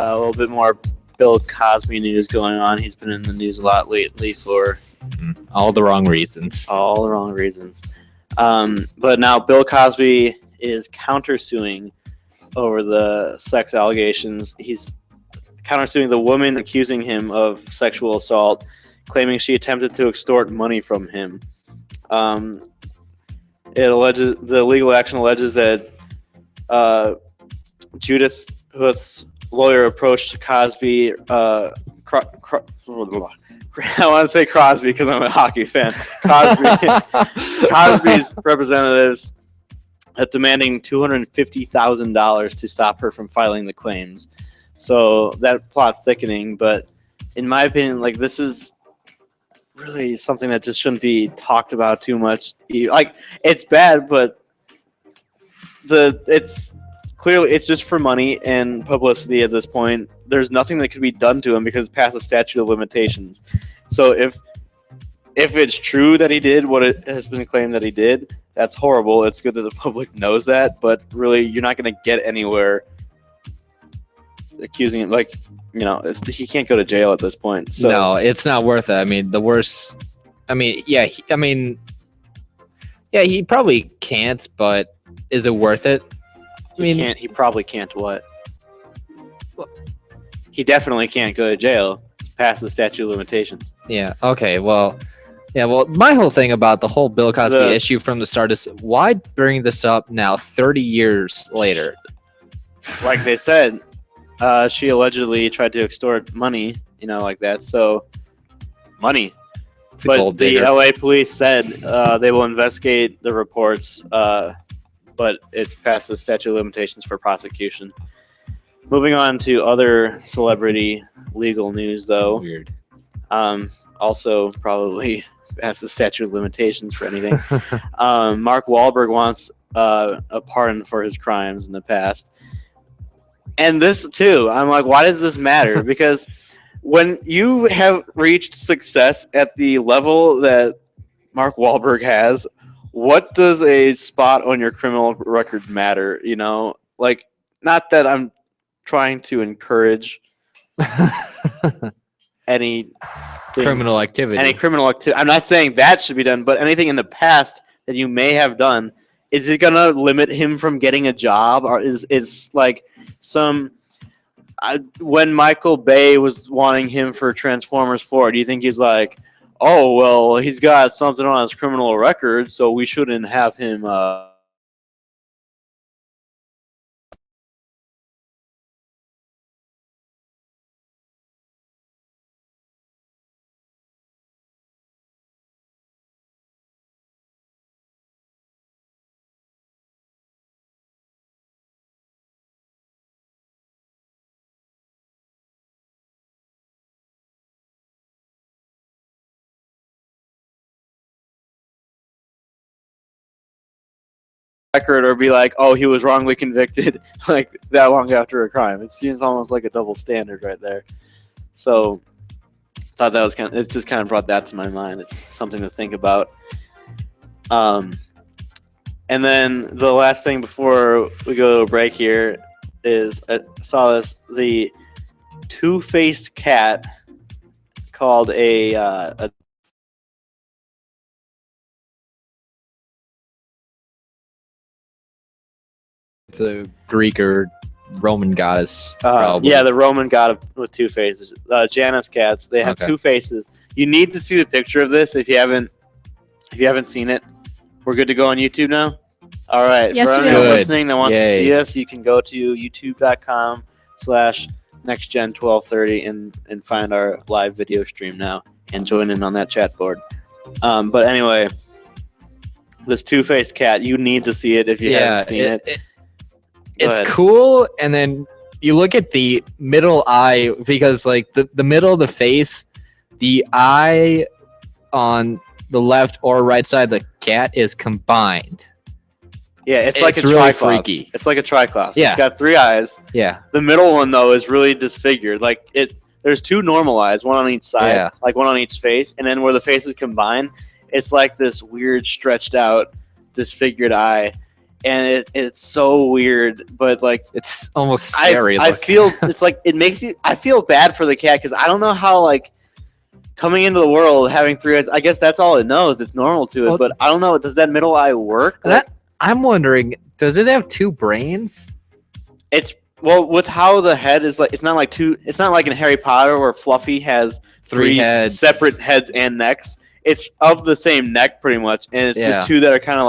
A little bit more Bill Cosby news going on. He's been in the news a lot lately for all the wrong reasons. All the wrong reasons. But now Bill Cosby is countersuing over the sex allegations. He's countersuing the woman accusing him of sexual assault, claiming she attempted to extort money from him. The legal action alleges that Judith Huth's lawyer approached Cosby. I want to say Crosby because I'm a hockey fan. Cosby's representatives demanding $250,000 to stop her from filing the claims. So that plot's thickening, but in my opinion, like, this is really something that just shouldn't be talked about too much. Like, it's bad, but it's clearly it's just for money and publicity at this point. There's nothing that could be done to him because it's past the statute of limitations. So if it's true that he did what it has been claimed that he did, that's horrible. It's good that the public knows that, but really, you're not going to get anywhere accusing him. Like, he can't go to jail at this point. So no, it's not worth it. I mean, the worst. I mean, yeah. He probably can't, but is it worth it? He probably can't. What? He definitely can't go to jail. Past the statute of limitations. Yeah. Okay. Well. Yeah. Well, my whole thing about the whole Bill Cosby issue from the start is why bring this up now, 30 years later? Like they said, she allegedly tried to extort money. Like that. So, money. But the LA police said they will investigate the reports. But it's past the statute of limitations for prosecution. Moving on to other celebrity legal news, though. Weird. Also, probably past the statute of limitations for anything. Mark Wahlberg wants a pardon for his crimes in the past. And this, too. I'm like, why does this matter? Because when you have reached success at the level that Mark Wahlberg has, what does a spot on your criminal record matter? Like, not that I'm trying to encourage any criminal activity. I'm not saying that should be done, but anything in the past that you may have done, is it going to limit him from getting a job? Or is like when Michael Bay was wanting him for Transformers 4, do you think he's like, oh, well, he's got something on his criminal record, so we shouldn't have him record or be like, oh, he was wrongly convicted like that long after a crime. It seems almost like a double standard right there. So thought that was it just kind of brought that to my mind. It's something to think about. And then the last thing before we go to a break here is I saw the two-faced cat called a It's a Greek or Roman goddess. Yeah, the Roman god with two faces. Janus cats. They have two faces. You need to see the picture of this if you haven't seen it. We're good to go on YouTube now? All right. Yes, for anyone listening that wants to see us, you can go to youtube.com/nextgen1230 and find our live video stream now and join in on that chat board. But anyway, this two-faced cat, you need to see it if you haven't seen it. It's cool, and then you look at the middle eye, because like the middle of the face, the eye on the left or right side of the cat is combined. Yeah, it's like a really triclops. freaky. It's like a triclops. Yeah. It's got three eyes. Yeah. The middle one, though, is really disfigured. Like there's two normal eyes, one on each side, like one on each face, and then where the faces combine, it's like this weird, stretched out, disfigured eye. and it's so weird, but like It's almost scary. I feel it's like it makes you. I feel bad for the cat because I don't know how like coming into the world having 3 eyes. I guess that's all it knows. It's normal to it, Well, but I don't know. Does that middle eye work? Like, I'm wondering, does it have 2 brains? it's well with how the head is like. It's not like two. It's not like in Harry Potter where Fluffy has 3 heads. separate heads and necks. It's of the same neck pretty much, and it's Yeah. just 2 that are kind of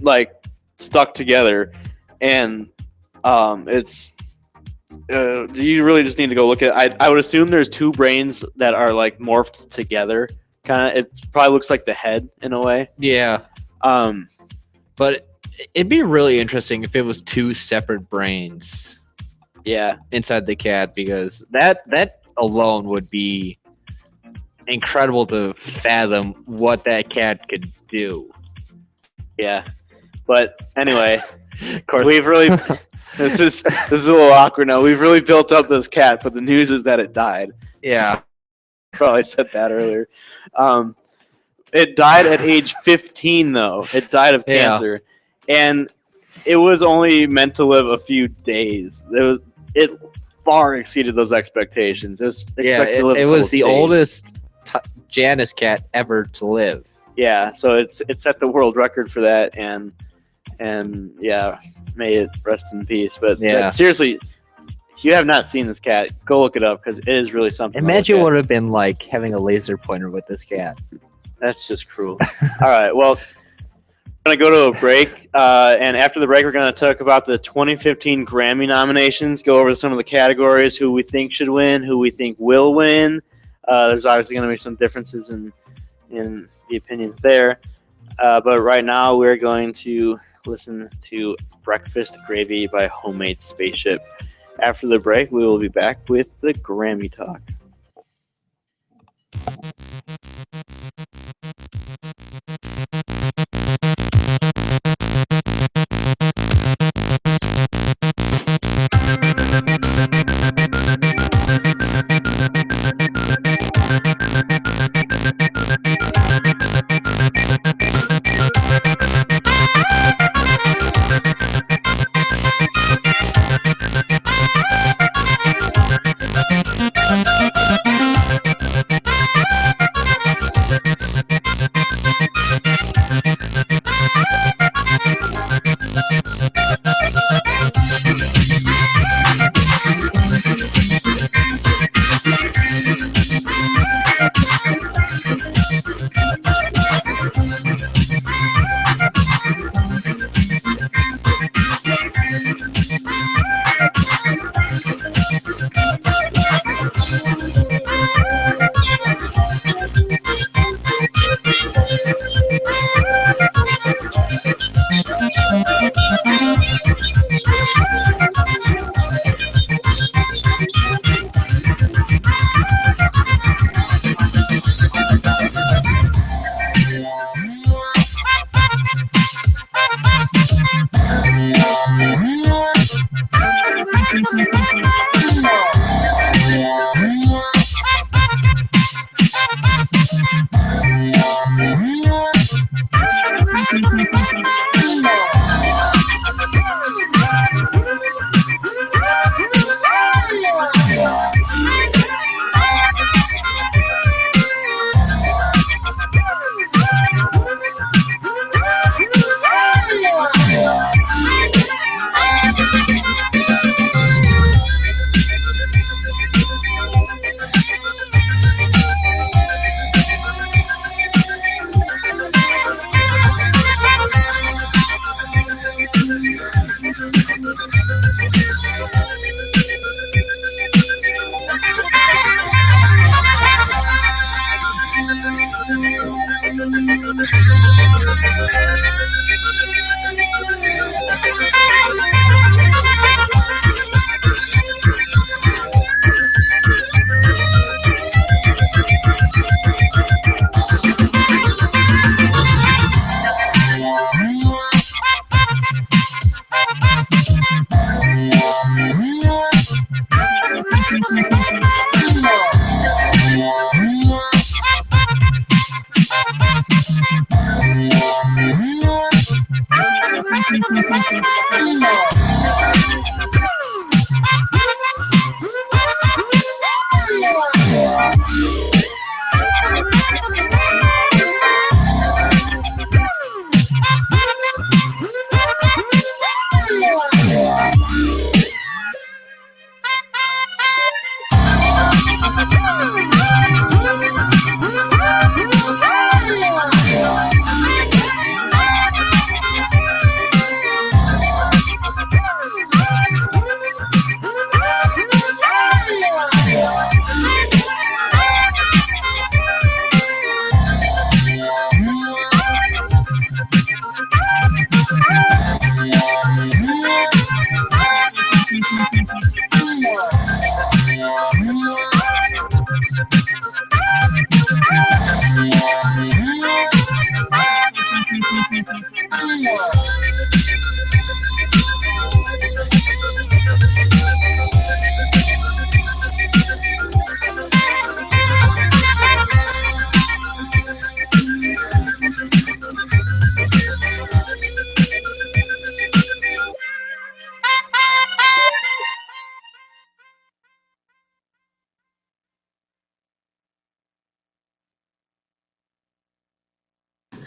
like stuck together, and it's. You really just need to go look at. I would assume there's 2 brains that are like morphed together. Kind of, it probably looks like the head in a way. Yeah. But it'd be really interesting if it was 2 separate brains Yeah, inside the cat, because that alone would be incredible to fathom what that cat could do. yeah. But anyway, Of course, we've really. This is a little awkward now. We've really built up this cat, but the news is that it died. yeah. Probably said that earlier. It died at age 15, though. It died of Yeah. cancer, and it was only meant to live a few days. It far exceeded those expectations. It was expected to live a It couple was the days. oldest Janus cat ever to live. Yeah, so it set the world record for that, and yeah, may it rest in peace. But Yeah. seriously, if you have not seen this cat, go look it up because it is really something. to Imagine look what at. it would have been like having a laser pointer with this cat. That's just cruel. All right, well, we're going to go to a break, and after the break, we're going to talk about the 2015 Grammy nominations, go over some of the categories, who we think should win, who we think will win. There's obviously going to be some differences in the opinions there, but right now we're going to listen to Breakfast Gravy by Homemade Spaceship. After the break, we will be back with the Grammy talk.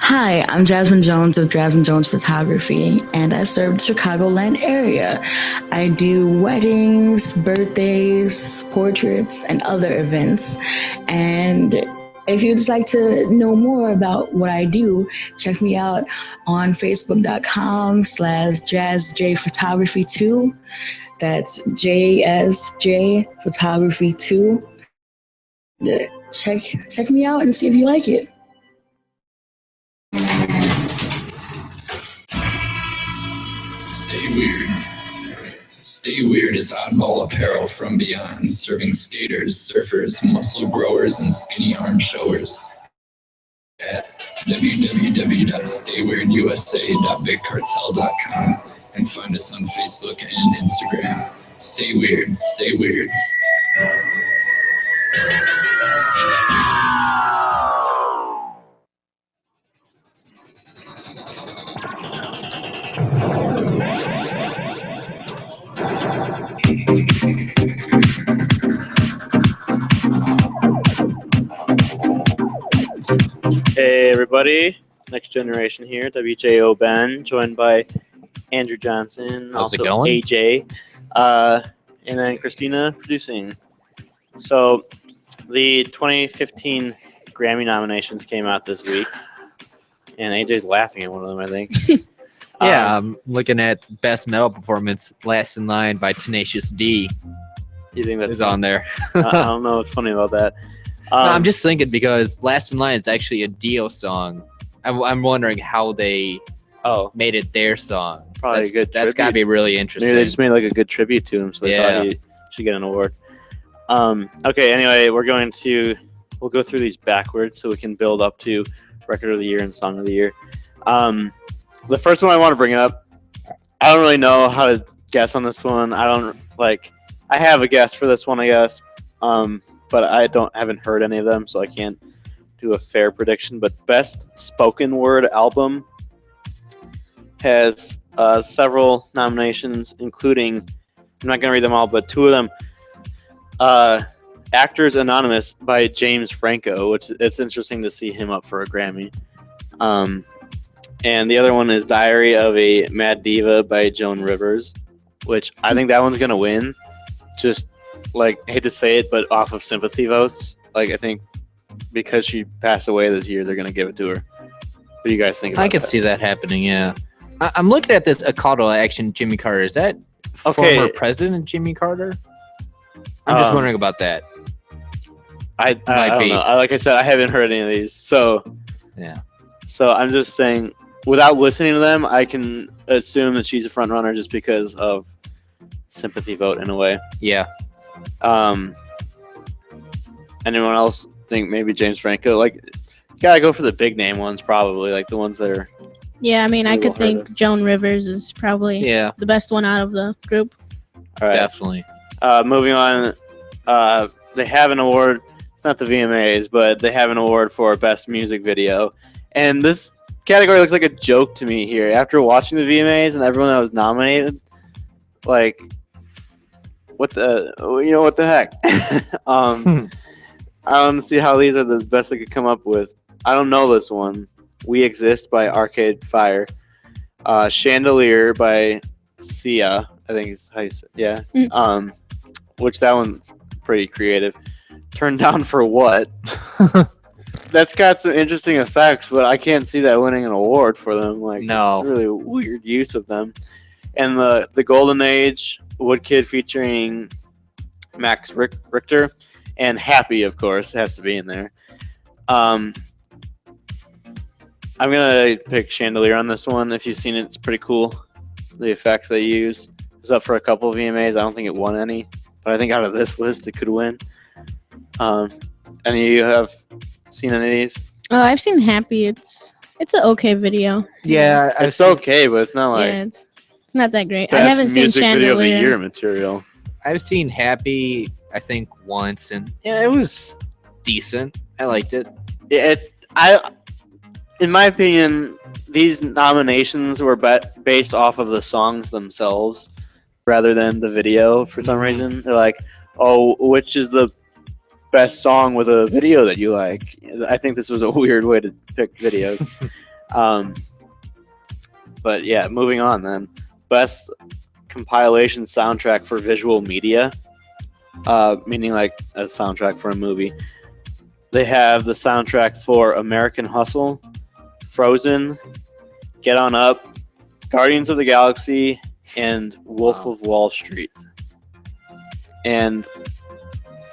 Hi, I'm Jasmine Jones of Jasmine Jones Photography, and I serve the Chicagoland area. I do weddings, birthdays, portraits, and other events. And if you'd like to know more about what I do, check me out on Facebook.com/JazzJPhotography2. That's JSJ Photography 2. Check me out and see if you like it. Stay Weird. Stay Weird is oddball apparel from beyond, serving skaters, surfers, muscle growers, and skinny arm showers at www.stayweirdUSA.bigcartel.com and find us on Facebook and Instagram. Stay weird, stay weird. Hey everybody, Next Generation here, WJO Ben, joined by Andrew Johnson, How's it also going? AJ, and then Christina producing. So the 2015 Grammy nominations came out this week, and AJ's laughing at one of them, I think. Yeah, I'm looking at Best Metal Performance, Last in Line by Tenacious D You think that's is on there. I don't know what's funny about that. No, I'm just thinking because Last in Line is actually a Dio song. I'm wondering how they made it their song. Probably a good That's got to be really interesting. Maybe they just made like a good tribute to him, so they thought he should get an award. Okay, anyway, we'll go through these backwards so we can build up to Record of the Year and Song of the Year. The first one I want to bring up, I don't really know how to guess on this one. I have a guess for this one, I guess. But I haven't heard any of them, so I can't do a fair prediction. But Best Spoken Word Album has several nominations, including, I'm not going to read them all, but two of them, Actors Anonymous by James Franco, which it's interesting to see him up for a Grammy. And the other one is Diary of a Mad Diva by Joan Rivers, which I think that one's going to win. Just, hate to say it, but off of sympathy votes. I think because she passed away this year, they're going to give it to her. What do you guys think about that? I could see that happening, yeah. I'm looking at this, a call to action, Jimmy Carter. Is that former President Jimmy Carter? I'm just wondering about that. I don't know. Like I said, I haven't heard any of these. So, yeah. So I'm just saying, without listening to them, I can assume that she's a front runner just because of sympathy vote in a way. Yeah. Anyone else think maybe James Franco? Gotta go for the big name ones, probably, the ones that are. Yeah, I mean, I could think Joan Rivers is probably the best one out of the group. All right. Definitely. Moving on, they have an award. It's not the VMAs, but they have an award for Best Music Video. And this category looks like a joke to me here. After watching the VMAs and everyone that was nominated, what the heck? I don't see how these are the best they could come up with. I don't know this one. We Exist by Arcade Fire. Chandelier by Sia. I think it's how you say it. Yeah. Which that one's pretty creative. Turned Down for What? That's got some interesting effects, but I can't see that winning an award for them. No. It's a really weird use of them. And the Golden Age, Woodkid featuring Max Richter, and Happy, of course, has to be in there. I'm gonna pick Chandelier on this one. If you've seen it, it's pretty cool. The effects they use. It's up for a couple of VMAs. I don't think it won any, but I think out of this list, it could win. Any of you have seen any of these? Oh, I've seen Happy. It's It's an okay video. Yeah, It's okay, but it's not like Yeah, it's not that great. I best haven't seen music video of the Chandelier. year material. I've seen Happy, I think, once, and yeah, it was decent. I liked it. In my opinion, these nominations were based off of the songs themselves rather than the video. For some reason, they're like, "Oh, which is the best song with a video that you like?" I think this was a weird way to pick videos. But yeah, moving on then. Best compilation soundtrack for visual media, meaning like a soundtrack for a movie. They have the soundtrack for American Hustle, Frozen, Get On Up, Guardians of the Galaxy, and Wolf of Wall Street. And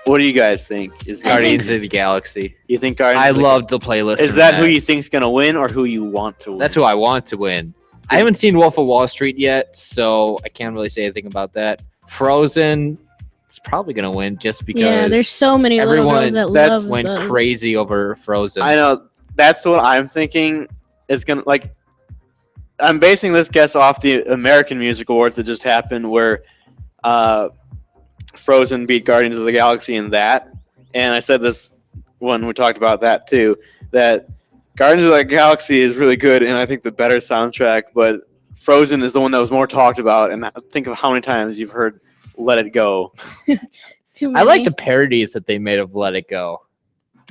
what do you guys think? Is Guardians of the Galaxy. You think Guardians? I loved the playlist. Is that who you think's gonna win, or who you want to win? That's who I want to win. I haven't seen Wolf of Wall Street yet, so I can't really say anything about that. Frozen, it's probably gonna win just because. Yeah, there's so many little girls that love went crazy over Frozen. I know. That's what I'm thinking. Is gonna like. I'm basing this guess off the American Music Awards that just happened, where Frozen beat Guardians of the Galaxy in that, and I said this when we talked about that too, that Guardians of the Galaxy is really good, and I think the better soundtrack, but Frozen is the one that was more talked about, and think of how many times you've heard Let It Go. Too many. I like the parodies that they made of Let It Go.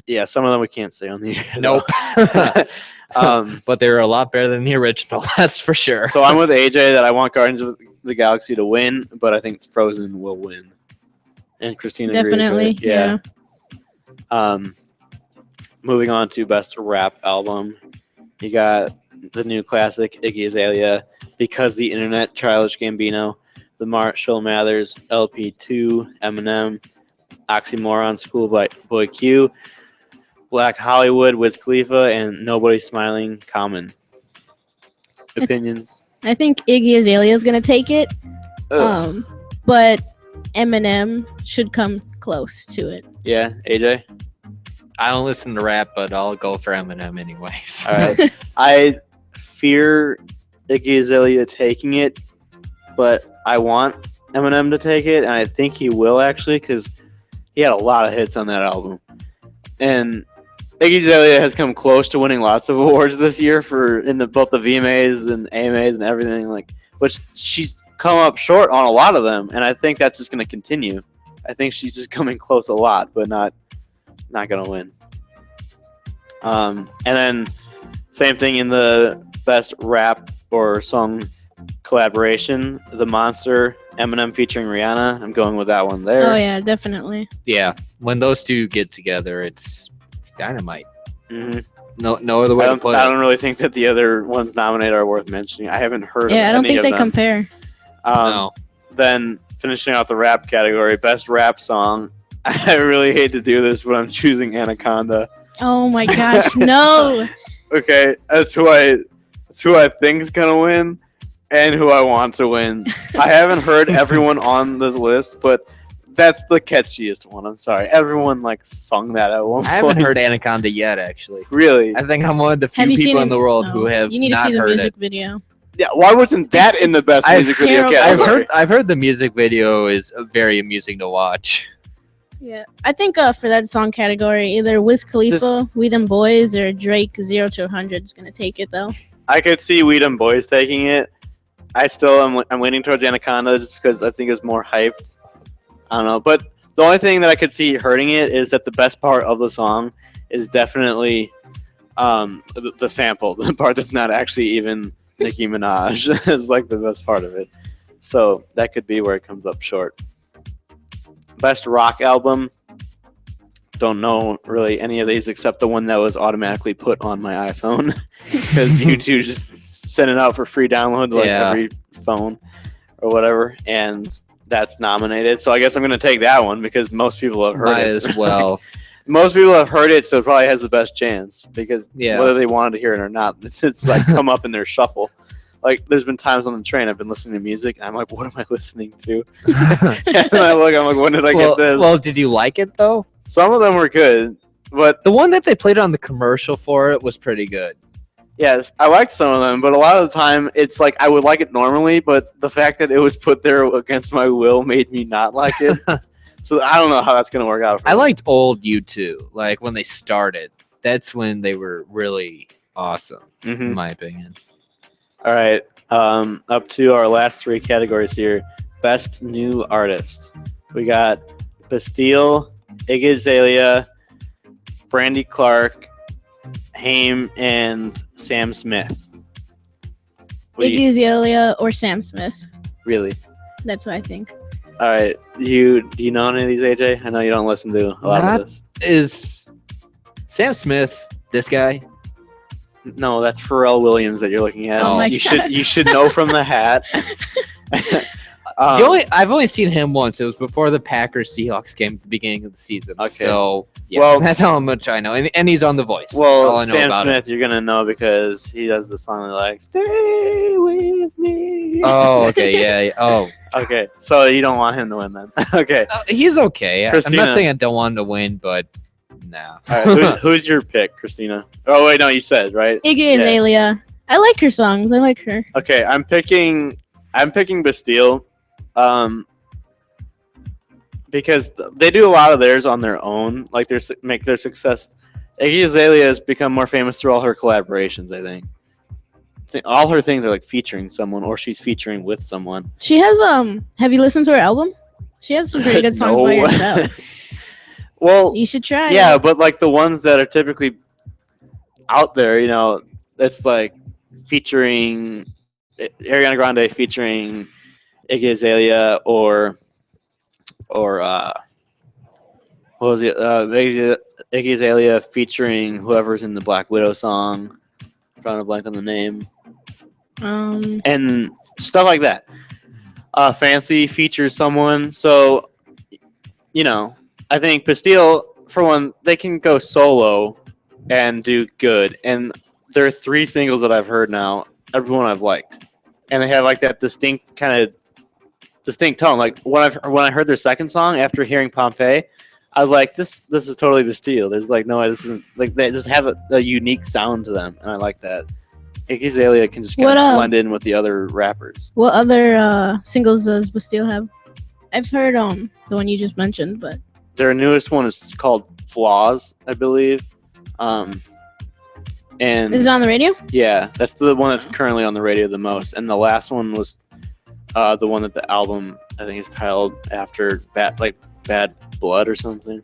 Yeah, some of them we can't say on the air. Nope. But they were a lot better than the original, that's for sure. So I'm with AJ that I want Guardians of the Galaxy to win, but I think Frozen will win. And Christina definitely, agrees, right? Yeah. Moving on to best rap album, you got the new classic Iggy Azalea, Because the Internet, Childish Gambino, the Marshall Mathers LP2, Eminem, Oxymoron, Schoolboy Q, Black Hollywood, Wiz Khalifa, and Nobody Smiling, Common. Opinions? I think Iggy Azalea is gonna take it, but Eminem should come close to it. Yeah, AJ? I don't listen to rap, but I'll go for Eminem anyways. All right. I fear Iggy Azalea taking it, but I want Eminem to take it, and I think he will actually, because he had a lot of hits on that album. And Iggy Azalea has come close to winning lots of awards this year for both the VMAs and AMAs and everything, but she's come up short on a lot of them, and I think that's just going to continue. I think she's just coming close a lot, but not going to win. And then same thing in the best rap or song collaboration, The Monster, Eminem featuring Rihanna. I'm going with that one there. Oh yeah, definitely. Yeah, when those two get together, it's dynamite. Mm-hmm. No other way to put it. I don't really think that the other ones nominated are worth mentioning. I haven't heard of any of them. Yeah, I don't think they compare. No. Then finishing out the rap category, best rap song. I really hate to do this, but I'm choosing Anaconda. Oh my gosh, no! Okay, that's who I think is gonna win, and who I want to win. I haven't heard everyone on this list, but that's the catchiest one. I'm sorry, everyone sung that at one point. I haven't heard Anaconda yet, actually. Really? I think I'm one of the few people in the world who have You need to not see the heard music it. video. Yeah, why wasn't that in the best music video category? I've heard the music video is very amusing to watch. Yeah, I think for that song category, either Wiz Khalifa, We Them Boys, or Drake 0 to 100 is gonna take it though. I could see We Them Boys taking it. I'm leaning towards Anaconda just because I think it's more hyped. I don't know, but the only thing that I could see hurting it is that the best part of the song is definitely the sample, the part that's not actually even Nicki Minaj is the best part of it. So that could be where it comes up short. Best rock album. Don't know really any of these except the one that was automatically put on my iPhone because YouTube just sent it out for free download to every phone or whatever, and that's nominated. So I guess I'm going to take that one because most people have heard it. As well. Most people have heard it, so it probably has the best chance because whether they wanted to hear it or not, it's come up in their shuffle. There's been times on the train I've been listening to music, and I'm like, what am I listening to? And I'm like, when did I get this? Well, did you like it, though? Some of them were good, but the one that they played on the commercial for it was pretty good. Yes, I liked some of them, but a lot of the time it's like I would like it normally, but the fact that it was put there against my will made me not like it. So I don't know how that's gonna work out. For I me. liked old U2, like when they started. That's when they were really awesome, in Mhm. my opinion. All right, up to our last three categories here. Best new artist. We got Bastille, Iggy Azalea, Brandy Clark, Haim, and Sam Smith. What do you- Iggy Azalea or Sam Smith. really? That's what I think. All right, do you know any of these, AJ? I know you don't listen to a lot Not- of this. Is Sam Smith this guy? No, that's Pharrell Williams that you're looking at. Oh my you God. should know from the hat. I've only seen him once. It was before the Packers Seahawks game at the beginning of the season. Okay. So yeah, Well- that's how much I know. And he's on The Voice. That's all Well, I know Sam about Smith, you're gonna know because he does the song like "Stay with Me." it. Oh, okay, yeah. Oh, Okay, so you don't want him to win then. Okay, he's okay. I'm Christina. not saying I don't want him to win, but no. all right. Who's your pick, Christina? Oh wait, no, you said right. Iggy Yeah. Azalea. I like her songs. I like her. Okay, I'm picking Bastille, because they do a lot of theirs on their own, like make their success. Iggy Azalea has become more famous through all her collaborations. I think all her things are like featuring someone, or she's featuring with someone. She has have you listened to her album? She has some pretty good songs by No. herself. Well, You should try. yeah, it. but like the ones that are typically out there, it's like featuring Ariana Grande featuring Iggy Azalea or what was it? Iggy Azalea featuring whoever's in the Black Widow song. I'm trying to blank on the name. And stuff like that. Fancy features someone. So, I think Bastille, for one, they can go solo and do good. And there are three singles that I've heard now. Everyone I've liked. And they have like that distinct tone. Like when I heard their second song after hearing Pompeii, I was like, this is totally Bastille. There's like no way this isn't, like they just have a unique sound to them, and I like that. Iggy Azalea can just kind of blend in with the other rappers. What other singles does Bastille have? I've heard the one you just mentioned, but Their newest one is called Flaws, I believe. And is it on the radio? yeah, that's the one that's currently on the radio the most. And the last one was the one that the album I think is titled after Bad Blood or something.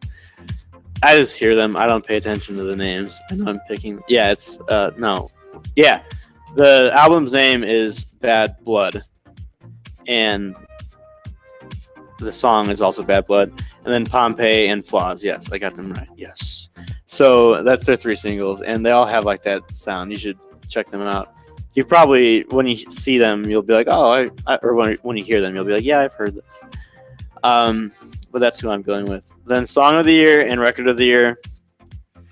I just hear them. I don't pay attention to the names. I know I'm picking. Yeah, it's no. Yeah, the album's name is Bad Blood, and the song is also Bad Blood. And then Pompeii and Flaws. Yes, I got them right. Yes. So that's their three singles, and they all have like that sound. You should check them out. You probably, when you see them, you'll be like, oh, or when you hear them, you'll be like, yeah, I've heard this. But that's who I'm going with. Then Song of the Year and Record of the Year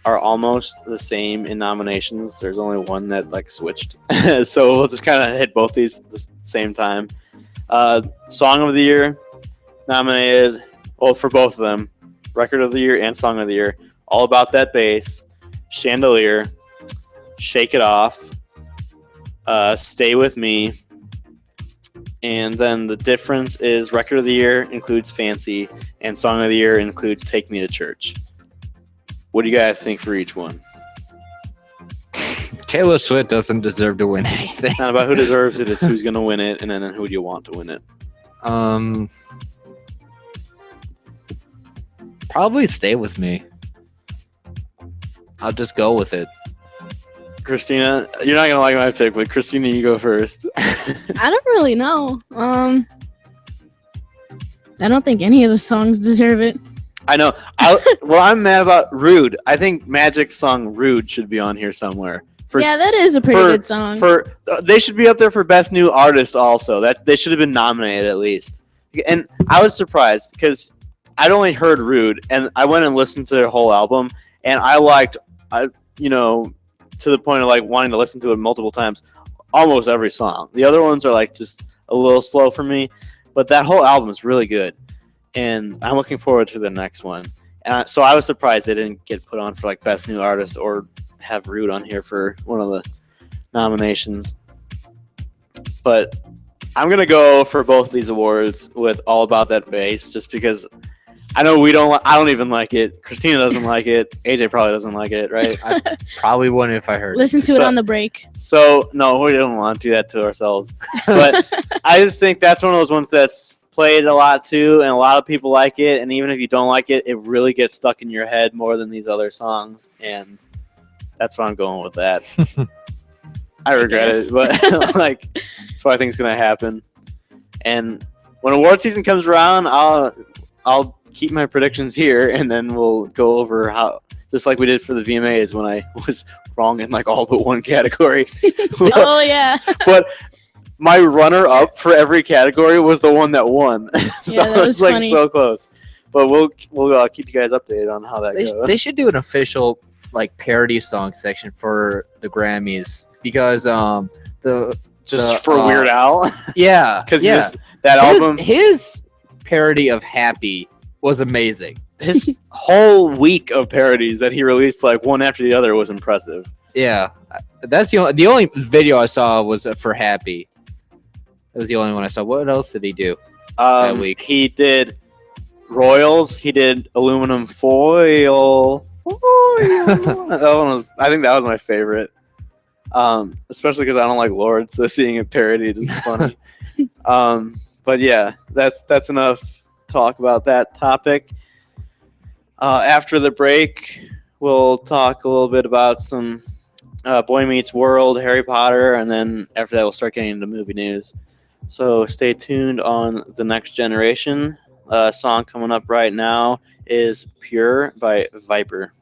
are almost the same in nominations. There's only one that like switched. So we'll just kind of hit both these at the same time. Song of the Year nominated, well, for both of them, Record of the Year and Song of the Year, All About That Bass, Chandelier, Shake It Off, Stay With Me, and then the difference is Record of the Year includes Fancy, and Song of the Year includes Take Me to Church. What do you guys think for each one? Taylor Swift doesn't deserve to win anything. It's not about who deserves it, it's who's going to win it, and then who do you want to win it. Probably Stay With Me. I'll just go with it. Christina, you're not going to like my pick, but Christina, you go first. I don't really know. I don't think any of the songs deserve it. I know. I'm mad about Rude. I think Magic's song Rude should be on here somewhere. Yeah, that is a pretty good song. They should be up there for Best New Artist also. That they should have been nominated at least. And I was surprised because I'd only heard Rude, and I went and listened to their whole album, and I liked, to the point of like wanting to listen to it multiple times, almost every song. The other ones are like just a little slow for me, but that whole album is really good, and I'm looking forward to the next one. And so I was surprised they didn't get put on for like Best New Artist or have Rude on here for one of the nominations. But I'm gonna go for both of these awards with All About That Bass, just because I know I don't even like it. Christina doesn't like it. AJ probably doesn't like it, right? I probably wouldn't if I heard. Listen to it So- on the break. So no, we don't want to do that to ourselves. But I just think that's one of those ones that's played a lot too, and a lot of people like it. And even if you don't like it, it really gets stuck in your head more than these other songs, and that's why I'm going with that. I regret guess. it, but like that's what I think is gonna happen. And when award season comes around, I'll keep my predictions here, and then we'll go over how, just like we did for the VMAs when I was wrong in like all but one category. Oh yeah. But my runner-up for every category was the one that won, so Yeah, that it's was like funny. so close. But we'll keep you guys updated on how that goes. They should do an official like parody song section for the Grammys because the just for Weird Al, yeah because yeah. that album, his parody of Happy was amazing. his whole week of parodies that he released, like one after the other, was impressive. Yeah, that's the only video I saw was for Happy. That was the only one I saw. What else did he do? That week. He did Royals. He did aluminum foil. That one was, I think that was my favorite. Especially because I don't like Lord, so seeing it parodied is funny. But yeah, that's enough talk about that topic. After the break, we'll talk a little bit about some Boy Meets World, Harry Potter, and then after that, we'll start getting into movie news. So stay tuned on The Next Generation. Song coming up right now is Pure by Viper.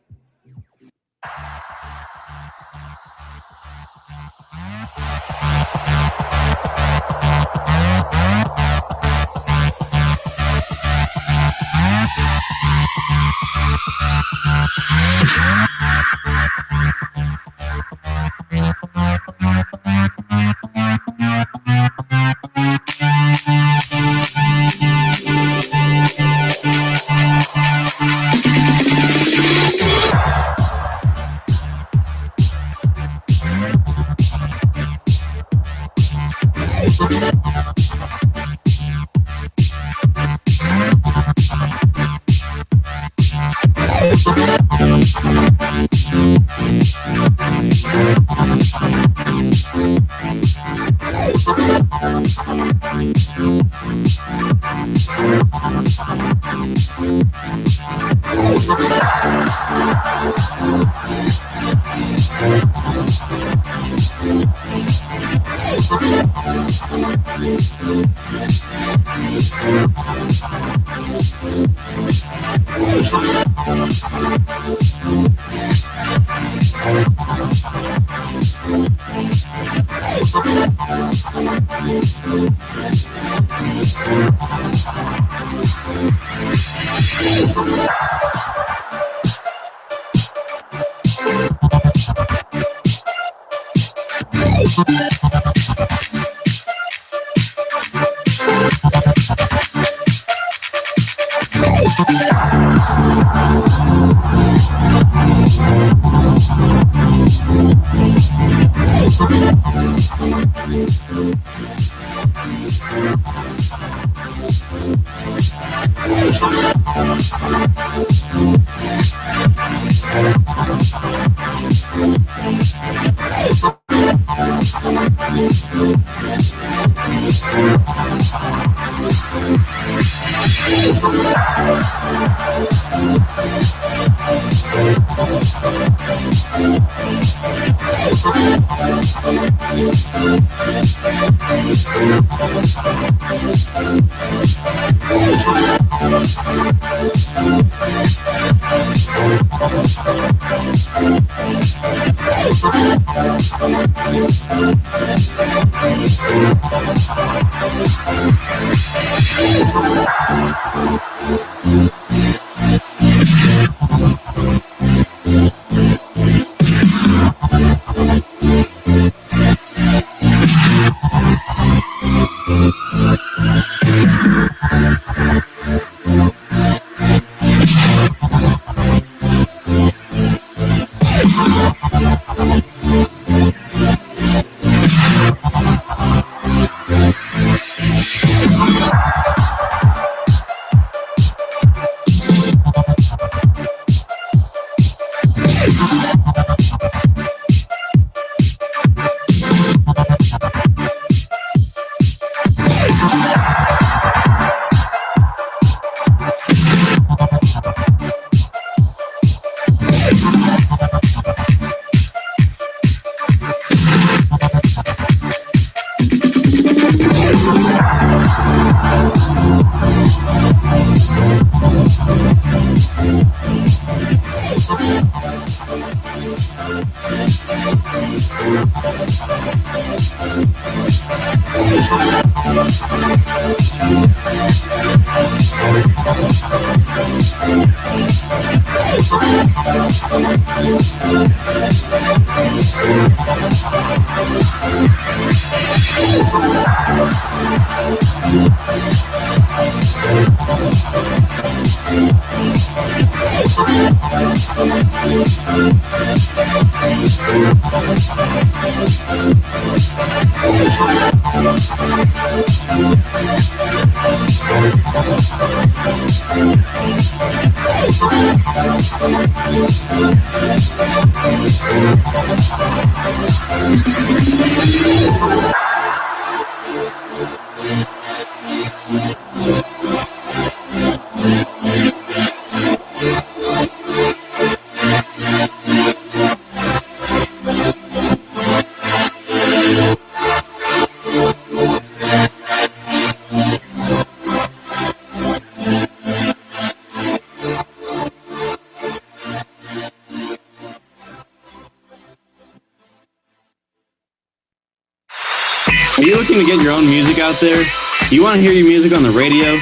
Are you looking to get your own music out there? Do you want to hear your music on the radio?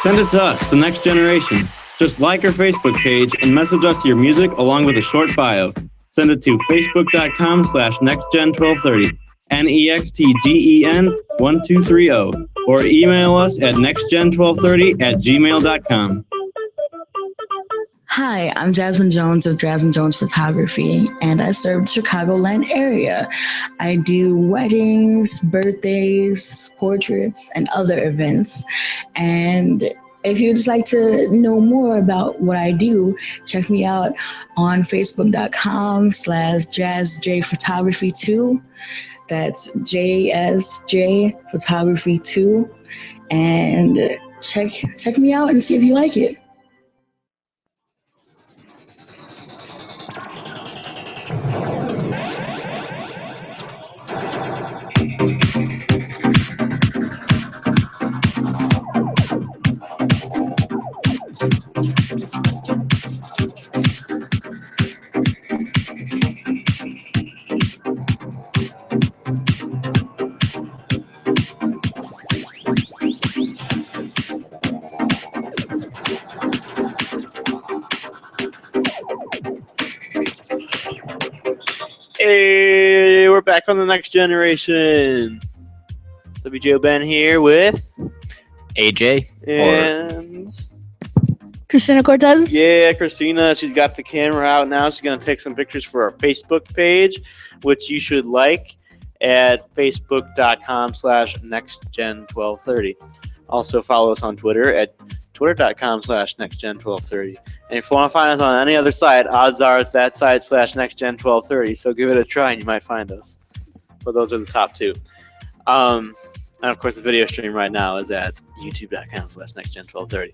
Send it to us, The Next Generation. Just like our Facebook page and message us your music along with a short bio. Send it to facebook.com/nextgen1230, NEXTGEN1230, or email us at nextgen1230@gmail.com. Hi, I'm Jasmine Jones of Jasmine Jones Photography, and I serve the Chicagoland area. I do weddings, birthdays, portraits, and other events. And if you'd just like to know more about what I do, check me out on facebook.com/JazzJPhotography2. That's JSJ Photography 2. And check me out and see if you like it. Hey, we're back on The Next Generation. WJO Ben here with AJ. and Christina Cortez. yeah, Christina. She's got the camera out now. She's gonna take some pictures for our Facebook page, which you should like at facebook.com/nextgen1230. Also follow us on Twitter at twitter.com/nextgen1230. And if you want to find us on any other site, odds are it's that site /nextgen1230. So give it a try and you might find us. But those are the top two. And of course, the video stream right now is at youtube.com/nextgen1230.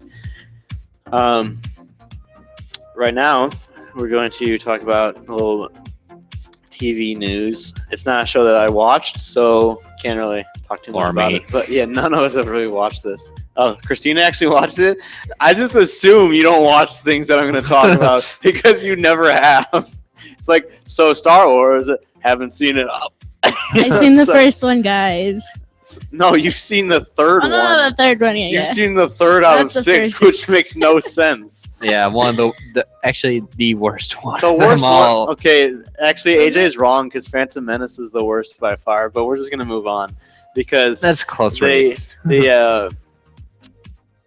Right now, we're going to talk about a little TV news. It's not a show that I watched, so can't really talk too much about it. But yeah, none of us have really watched this. Oh, Christina actually watched it? I just assume you don't watch things that I'm going to talk about because you never have. It's like, so Star Wars, haven't seen it. I've seen the first one, guys. No, you've seen the third one. No, the third one, yeah. You've seen the third out of That's the 6, first. which makes no sense. Yeah, one of actually the worst one. The of worst them all. one. Okay, actually, AJ is wrong because Phantom Menace is the worst by far. But we're just gonna move on because That's close they race.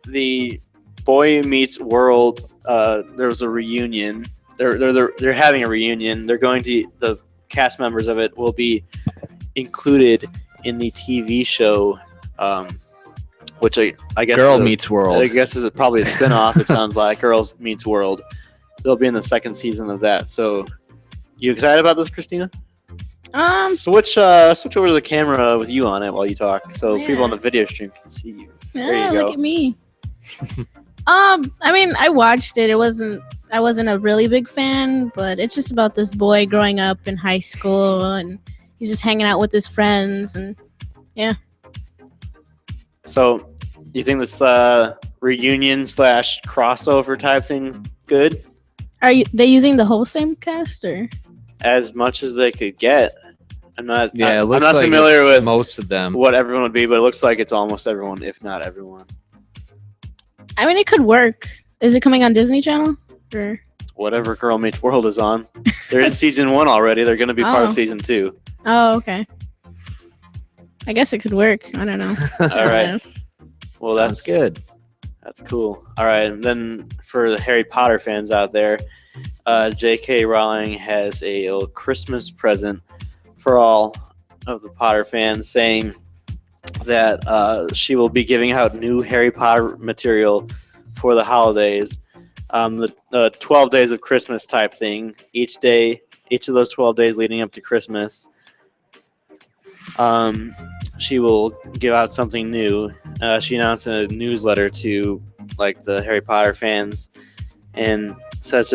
the Boy Meets World. There was a reunion. They're having a reunion. They're going to the cast members of it will be included in the TV show, which I guess Girl Meets World. I guess is probably a spin-off. It sounds like Girls Meets World. They'll be in the second season of that. So, you excited about this, Christina? Switch over to the camera with you on it while you talk, so Yeah. people on the video stream can see you. There Yeah, you go. look at me. I mean, I watched it. I wasn't a really big fan, but it's just about this boy growing up in high school, and he's just hanging out with his friends, and So, You think this reunion / crossover type thing's good? They using the whole same cast or? As much as they could get. I'm not. Yeah, it I'm looks not like familiar it's with most of them. what everyone would be, but it looks like it's almost everyone, if not everyone. I mean, it could work. Is it coming on Disney Channel? Or? Whatever Girl Meets World is on. They're in season 1 already. They're going to be part of season 2. Oh, okay. I guess it could work. I don't know. All right. Well, Sounds good. That's cool. All right, and then for the Harry Potter fans out there, J.K. Rowling has a little Christmas present for all of the Potter fans, saying that she will be giving out new Harry Potter material for the holidays. The 12 days of Christmas type thing. Each of those 12 days leading up to Christmas, she will give out something new. She announced in a newsletter to like the Harry Potter fans, and says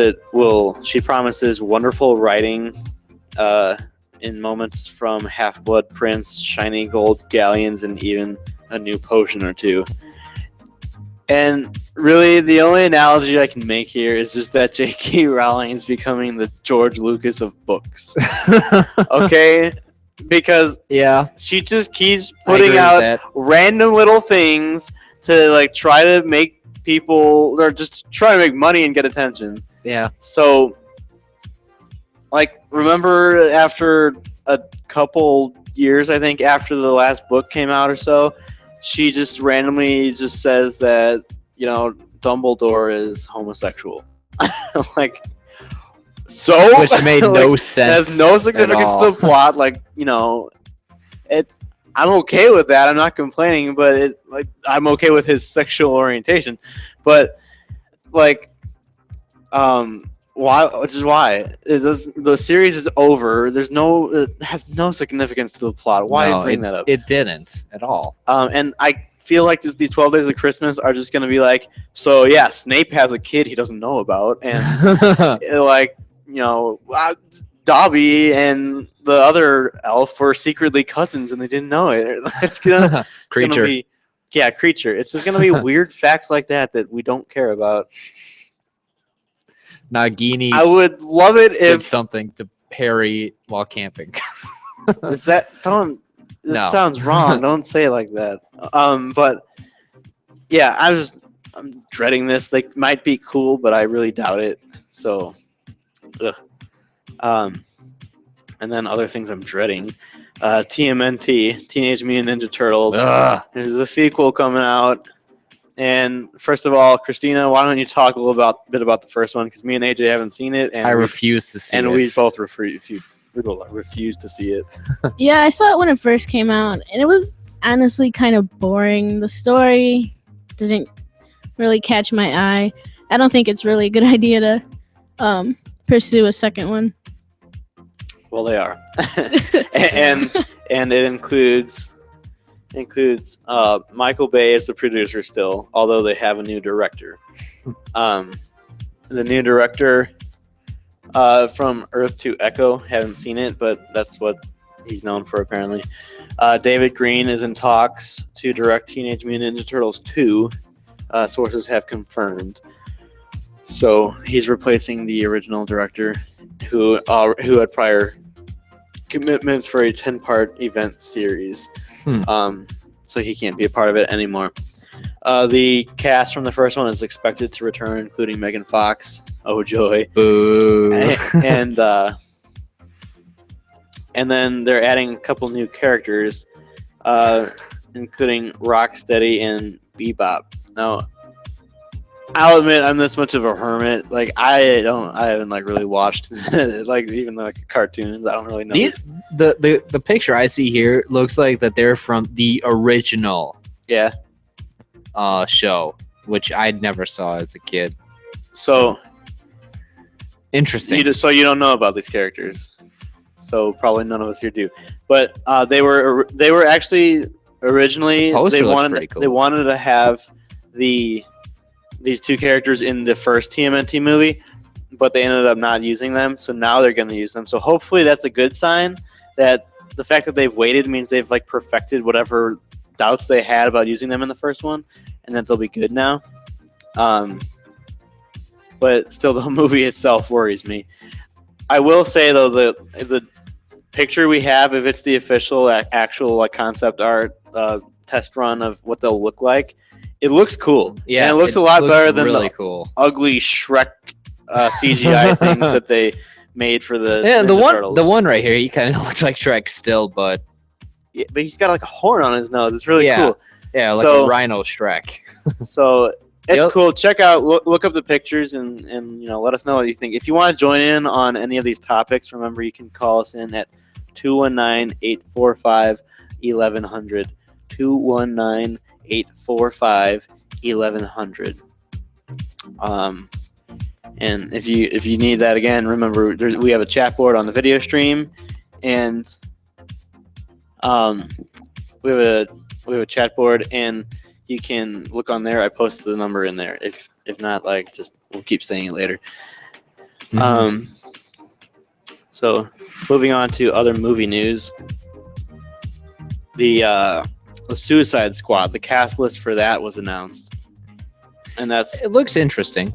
she promises wonderful writing in moments from Half-Blood Prince, shiny gold galleons, and even a new potion or two. And really, the only analogy I can make here is just that J.K. Rowling is becoming the George Lucas of books. Okay? Because she just keeps putting out random little things to like try to make people, or just try to make money and get attention. Yeah. So, like, remember after a couple years, I think, after the last book came out or so, she just randomly just says that, Dumbledore is homosexual. Like, so? Which made no sense. Has no significance to the plot. Like, I'm okay with that. I'm not complaining, but I'm okay with his sexual orientation. But, like, why? Which is why the series is over. It has no significance to the plot. Why bring that up? It didn't at all. And I feel like just these 12 days of Christmas are just gonna be like, so yeah, Snape has a kid he doesn't know about, and Dobby and the other elf were secretly cousins and they didn't know it. It's gonna Creature. Creature. It's just gonna be weird facts like that we don't care about. Nagini. I would love it did if something to Harry while camping. is that don't. That No. sounds wrong. Don't say it like that. But yeah, I'm dreading this. They might be cool, but I really doubt it. So, ugh. And then other things I'm dreading. TMNT, Teenage Mutant Ninja Turtles. There's a sequel coming out. And first of all, Christina, why don't you talk a little bit about the first one? Because me and AJ haven't seen it, and I refuse to see it. And we both refuse to see it. Yeah, I saw it when it first came out, and it was honestly kind of boring. The story didn't really catch my eye. I don't think it's really a good idea to pursue a second one. Well, they are, and it includes Michael Bay as the producer still, although they have a new director. The new director from Earth to Echo, haven't seen it, but that's what he's known for apparently. David Green is in talks to direct Teenage Mutant Ninja Turtles 2. Sources have confirmed. So he's replacing the original director who had prior commitments for a 10-part event series. So he can't be a part of it anymore. The cast from the first one is expected to return, including Megan Fox. Oh joy! Boo. And then they're adding a couple new characters, including Rocksteady and Bebop. Now, I'll admit I'm this much of a hermit. Like I haven't like really watched like even the cartoons. I don't really know. The picture I see here looks like that they're from the original show, which I never saw as a kid. So interesting. You don't know about these characters. So probably none of us here do. But they were actually originally they wanted to have these two characters in the first TMNT movie, but they ended up not using them. So now they're going to use them. So hopefully that's a good sign that the fact that they've waited means they've like perfected whatever doubts they had about using them in the first one, and that they'll be good now. But still, the movie itself worries me. I will say though, the picture we have, if it's the official actual like concept art test run of what they'll look like, it looks cool. Yeah, and it looks a lot better than really the cool. ugly Shrek CGI things that they made for the Yeah, Ninja Turtles. the one right here, he kind of looks like Shrek still, but Yeah, but he's got like a horn on his nose. It's really Yeah. cool. yeah, like So- a rhino Shrek. So it's Yep. cool. Check out, look up the pictures, and let us know what you think. If you want to join in on any of these topics, remember you can call us in at 219-845-1100. 219-845-1100. And if you need that again, remember we have a chat board on the video stream, and we have a chat board, and you can look on there. I posted the number in there. If not, like, just we'll keep saying it later. So moving on to other movie news, the Suicide Squad, the cast list for that was announced, and It looks interesting.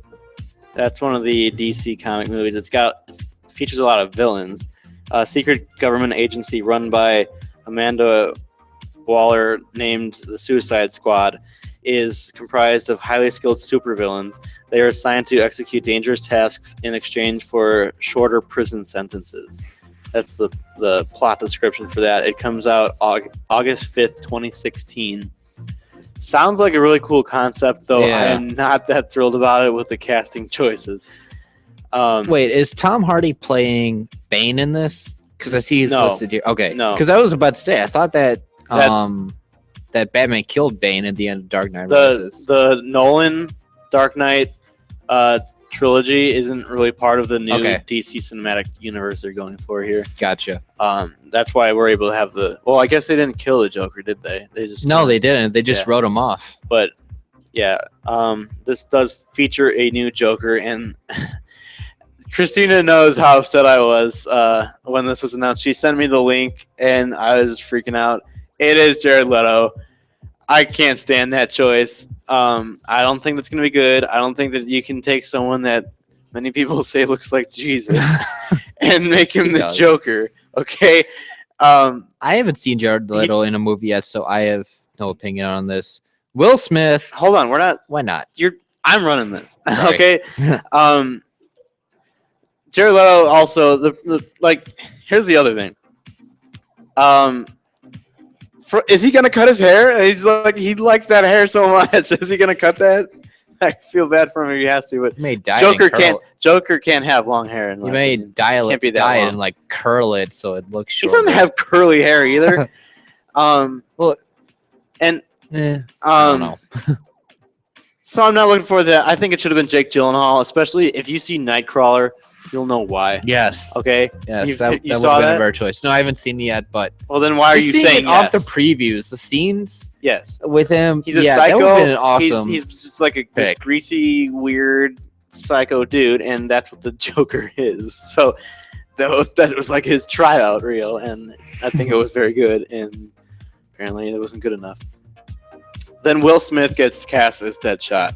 that's one of the DC comic movies. It features a lot of villains. A secret government agency run by Amanda Waller, named the Suicide Squad, is comprised of highly skilled supervillains. They are assigned to execute dangerous tasks in exchange for shorter prison sentences. That's the plot description for that. It comes out August 5th, 2016. Sounds like a really cool concept, though. Yeah. I am not that thrilled about it with the casting choices. Wait, is Tom Hardy playing Bane in this? Because I see he's No. listed here. Okay, No. Because I was about to say, I thought that That's- that Batman killed Bane at the end of Dark Knight the Rises. the Nolan Dark Knight trilogy isn't really part of the new Okay. DC cinematic universe they're going for here. Gotcha. That's why we're able to have I guess they didn't kill the Joker, did they? They just No, they didn't. They just Yeah. wrote him off. But yeah, this does feature a new Joker, and Christina knows how upset I was when this was announced. She sent me the link, and I was freaking out. It is Jared Leto. I can't stand that choice. I don't think that's going to be good. I don't think that you can take someone that many people say looks like Jesus and make him He the does. Joker. Okay. I haven't seen Jared Leto in a movie yet, so I have no opinion on this. Will Smith, Hold on. why not? I'm running this. Sorry. Okay. Jared Leto also here's the other thing. Is he gonna cut his hair? He's like, he likes that hair so much. Is he gonna cut that? I feel bad for him if he has to, but You may dye Joker it and curl. Joker can't have long hair. In You my may opinion. dye Can't be it, that dye it long. and like curl it so it looks He short. doesn't have curly hair either. Well, and I don't know. So I'm not looking forward to that. I think it should have been Jake Gyllenhaal, especially if you see Nightcrawler, you'll know why. Yes. Okay. Yes, You that would saw have been that? a better choice. No, I haven't seen it yet, but Well, then why are just you seeing saying it off the yes? previews, the scenes Yes. with him? He's a yeah, psycho. That would have been an awesome. He's just like this pick. greasy, weird, psycho dude, and that's what the Joker is. So that was like his tryout reel, and I think it was very good. And apparently, it wasn't good enough. Then Will Smith gets cast as Deadshot,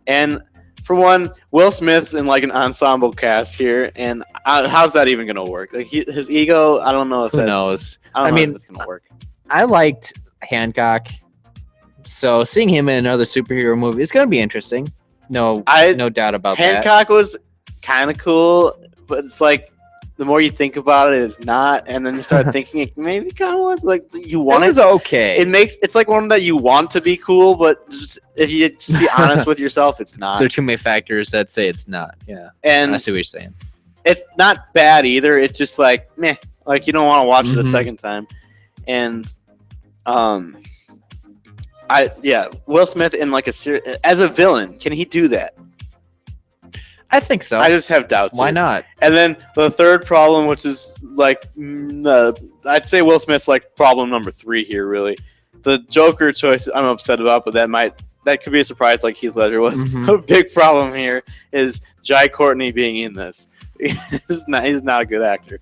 and for one, Will Smith's in like an ensemble cast here, and how's that even gonna work? Like his ego, I don't know if Who that's, knows? I don't I know mean, if it's gonna work. I liked Hancock, so seeing him in another superhero movie is going to be interesting. No doubt about that. Hancock was kind of cool, but it's like the more you think about it, it's not, and then you start thinking it maybe kind of was. Like you want It it. was okay. It's like one that you want to be cool, but just, if you just be honest with yourself, it's not. There are too many factors that say it's not. Yeah, I And see what you're saying. it's not bad either. It's just like meh, like you don't want to watch it a Mhm. second time. And Will Smith in like as a villain, can he do that? I think so. I just have doubts. Why here. not? And then the third problem, which is like, I'd say Will Smith's like problem number 3 here. Really, the Joker choice I'm upset about, but that could be a surprise, like Heath Ledger was. Mhm. A big problem here is Jai Courtney being in this. He's not a good actor.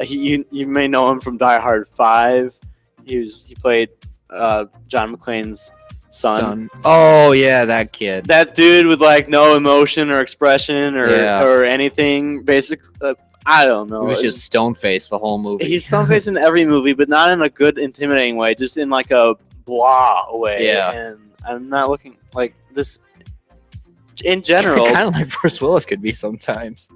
You may know him from Die Hard 5. He played John McClane's son. Oh yeah, that kid. That dude with like no emotion or expression or anything. Basically, I don't know. He was just stone faced the whole movie. He's stone faced in every movie, but not in a good, intimidating way. Just in like a blah way. Yeah. And I'm not looking like this. In general, kind of like Bruce Willis could be sometimes.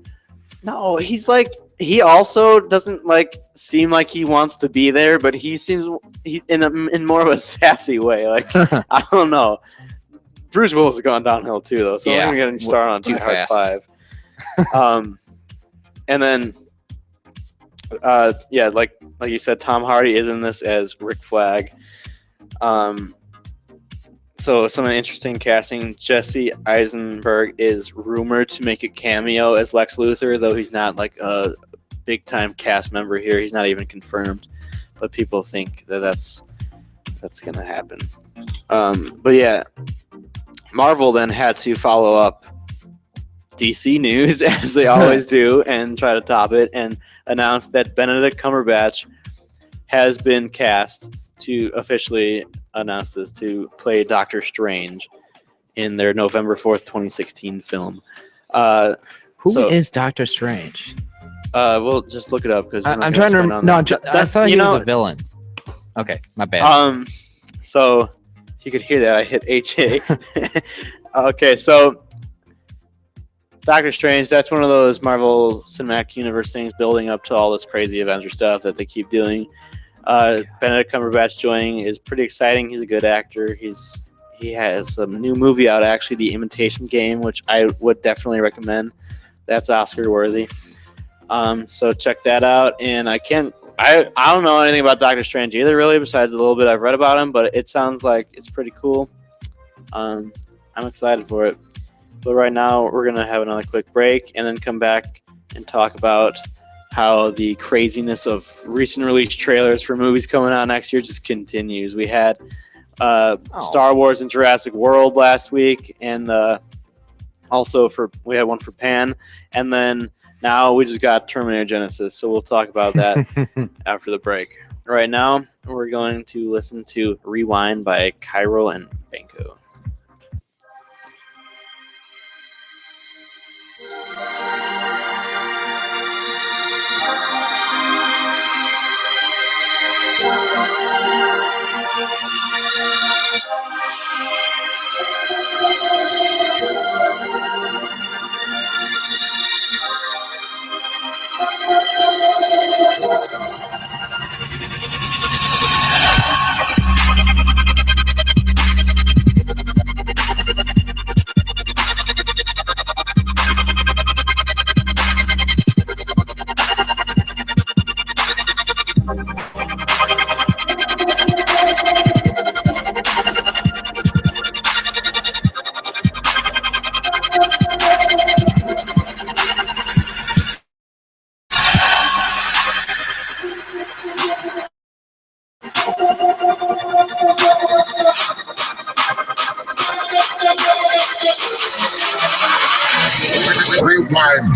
No, he's like he also doesn't like seem like he wants to be there, but he seems in more of a sassy way. Like I don't know. Bruce Willis has gone downhill too, though. So I'm gonna start on too Die Hard fast. 5. And then, yeah, like you said, Tom Hardy is in this as Rick Flag. So some interesting casting. Jesse Eisenberg is rumored to make a cameo as Lex Luthor, though he's not like a big-time cast member here. He's not even confirmed, but people think that's going to happen. But yeah, Marvel then had to follow up DC news, as they always do, and try to top it, and announce that Benedict Cumberbatch has been cast to officially announce this to play Doctor Strange in their November 4th, 2016 film. Who is Doctor Strange? We'll just look it up because I'm trying to remember. No, I thought he was a villain. Okay, my bad. So you could hear that I hit HA. Okay, so Doctor Strange, that's one of those Marvel Cinematic Universe things building up to all this crazy Avenger stuff that they keep doing. Benedict Cumberbatch joining is pretty exciting. He's a good actor. He has a new movie out, actually, The Imitation Game, which I would definitely recommend. That's Oscar worthy. So check that out. And I don't know anything about Doctor Strange either, really, besides a little bit I've read about him, but it sounds like it's pretty cool. I'm excited for it. But right now, we're going to have another quick break and then come back and talk about how the craziness of recent release trailers for movies coming out next year just continues. We had Star Wars and Jurassic World last week, and also we had one for Pan, and then now we just got Terminator Genesis, so we'll talk about that after the break. Right now, we're going to listen to Rewind by Cairo and Banco. Rewind.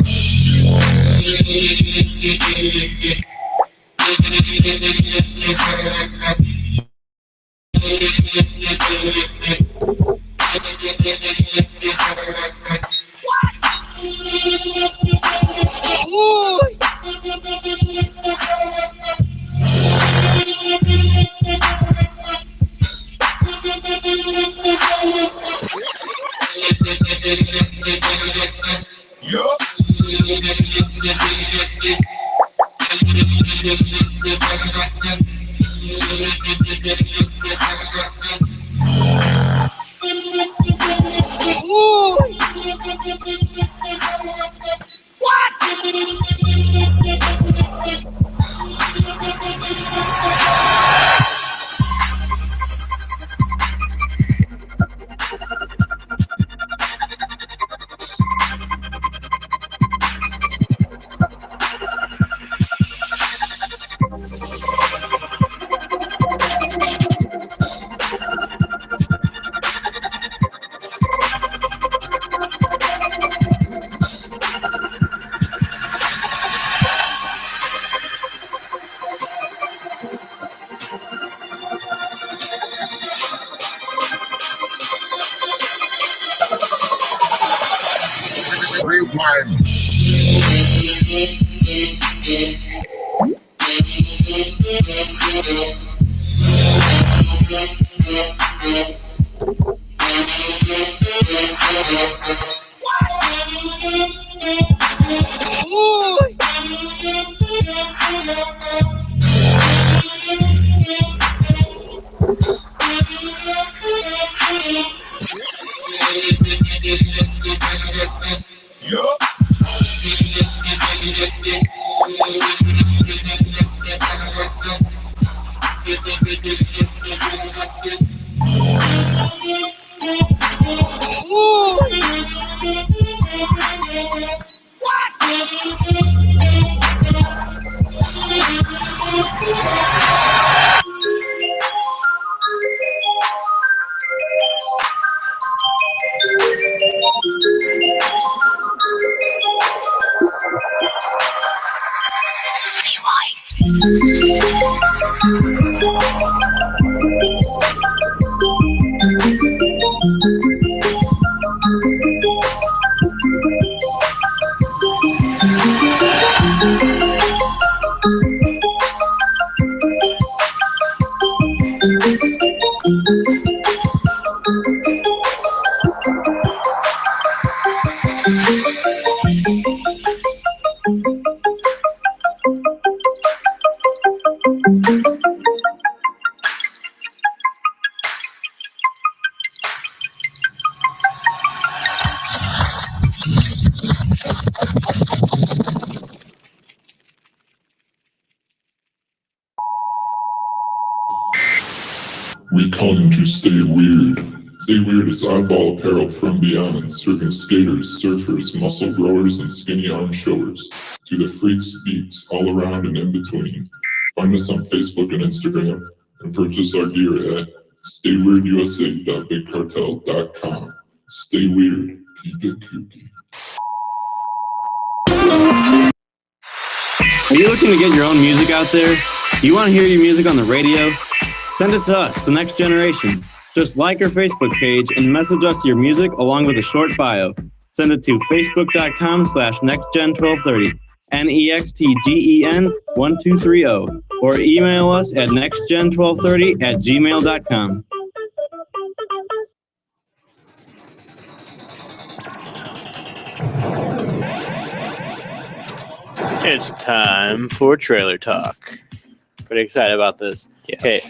We come to stay weird. Stay Weird is oddball apparel from beyond, serving skaters, surfers, muscle growers, and skinny arm showers to the freaks, beats, all around and in between. Find us on Facebook and Instagram and purchase our gear at stayweirdusa.bigcartel.com. Stay weird, keep it kooky. Are you looking to get your own music out there? Do you want to hear your music on the radio? Send it to us, The Next Generation. Just like our Facebook page and message us your music along with a short bio. Send it to facebook.com/nextgen1230, NEXTGEN1230, or email us at nextgen1230@gmail.com. It's time for trailer talk. Pretty excited about this. Yes. Okay,